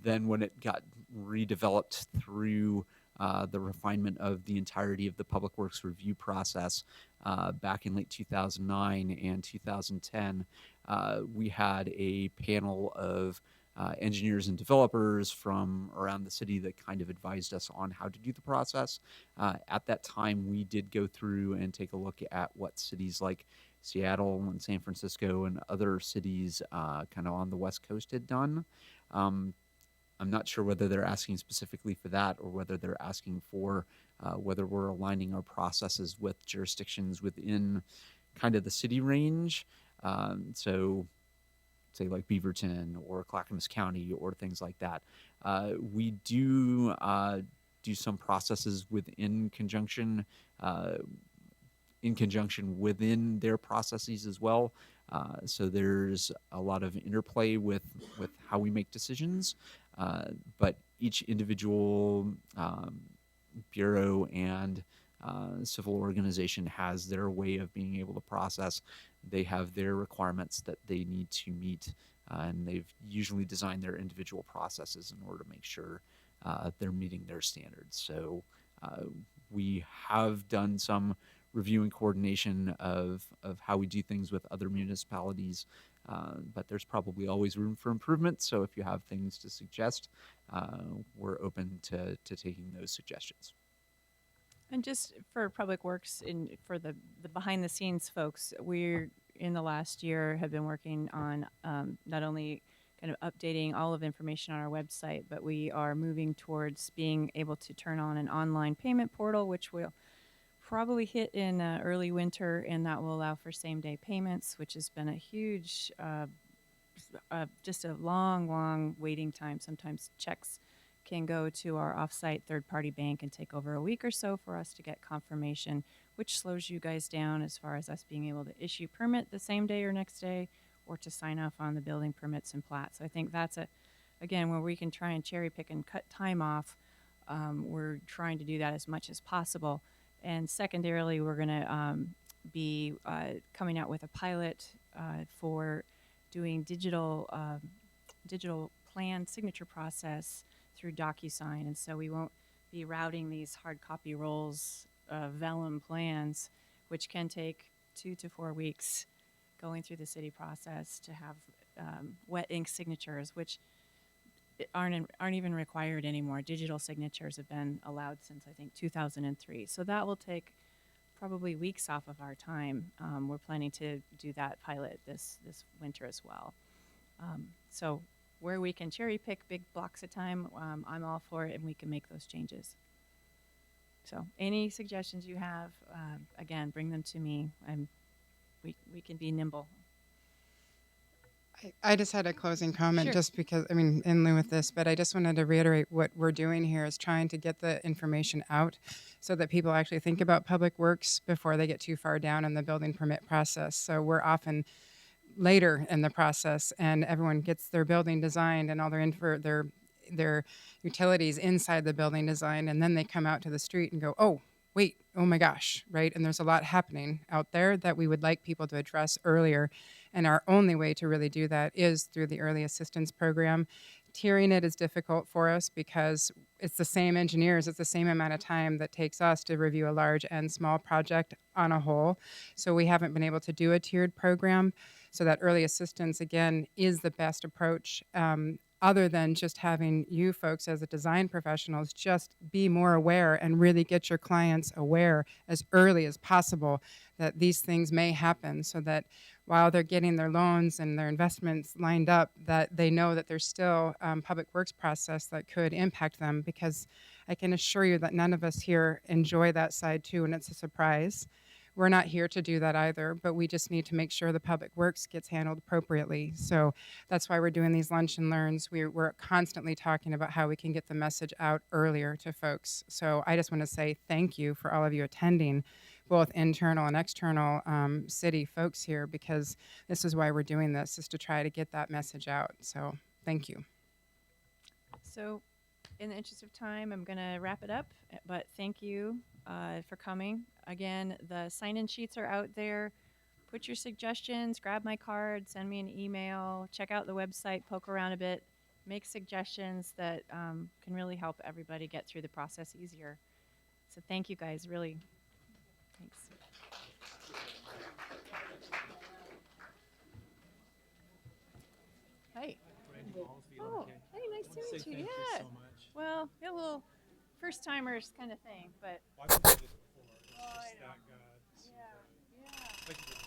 Then when it got redeveloped through the refinement of the entirety of the public works review process back in late 2009 and 2010. We had a panel of engineers and developers from around the city that kind of advised us on how to do the process. At that time, we did go through and take a look at what cities like Seattle and San Francisco and other cities kind of on the West Coast had done. I'm not sure whether they're asking specifically for that or whether they're asking for whether we're aligning our processes with jurisdictions within kind of the city range. So say like Beaverton or Clackamas County or things like that. We do do some processes in conjunction within their processes as well. So there's a lot of interplay with how we make decisions, but each individual bureau and civil organization has their way of being able to process. They have their requirements that they need to meet, and they've usually designed their individual processes in order to make sure they're meeting their standards. So we have done some review and coordination of how we do things with other municipalities, but there's probably always room for improvement. So if you have things to suggest, we're open to taking those suggestions. And just for Public Works and for the behind the scenes folks, we're in the last year have been working on not only kind of updating all of the information on our website, but we are moving towards being able to turn on an online payment portal, which will probably hit in early winter, and that will allow for same day payments, which has been a huge, just a long waiting time. Sometimes checks can go to our offsite third-party bank and take over a week or so for us to get confirmation, which slows you guys down as far as us being able to issue permit the same day or next day, or to sign off on the building permits and plats. So I think that's again, where we can try and cherry pick and cut time off. We're trying to do that as much as possible. And secondarily, we're going to be coming out with a pilot for doing digital plan signature process through DocuSign. And so we won't be routing these hard copy rolls of vellum plans, which can take 2 to 4 weeks going through the city process to have wet ink signatures, which aren't even required anymore. Digital signatures have been allowed since I think 2003. So that will take probably weeks off of our time. We're planning to do that pilot this winter as well. So where we can cherry pick big blocks of time, I'm all for it, and we can make those changes. So any suggestions you have, again, bring them to me. We can be nimble. I just had a closing comment Sure. just because, I mean, in lieu of this, but I just wanted to reiterate what we're doing here is trying to get the information out so that people actually think about public works before they get too far down in the building permit process. So we're often later in the process and everyone gets their building designed and all their utilities inside the building design, and then they come out to the street and go, oh, wait, oh my gosh, right? And there's a lot happening out there that we would like people to address earlier. And our only way to really do that is through the early assistance program. Tiering it is difficult for us because it's the same engineers, it's the same amount of time that takes us to review a large and small project on a whole. So we haven't been able to do a tiered program. So that early assistance, again, is the best approach. Other than just having you folks as a design professionals just be more aware and really get your clients aware as early as possible that these things may happen, so that while they're getting their loans and their investments lined up, that they know that there's still public works process that could impact them, because I can assure you that none of us here enjoy that side too, and it's a surprise. We're not here to do that either, but we just need to make sure the public works gets handled appropriately. So that's why we're doing these lunch and learns. We're constantly talking about how we can get the message out earlier to folks. So I just want to say thank you for all of you attending, both internal and external city folks here, because this is why we're doing this, is to try to get that message out. So thank you. So in the interest of time, I'm going to wrap it up, but thank you for coming. Again, the sign-in sheets are out there. Put your suggestions, grab my card, send me an email, check out the website, poke around a bit. make suggestions that can really help everybody get through the process easier. So thank you guys, really. Thanks. Hi. Oh, hey, nice to meet you. Yeah. Well, a little first timers kind of thing, but. I've been doing this before. It's Oh, I just know. that God. Yeah, yeah. Thank you.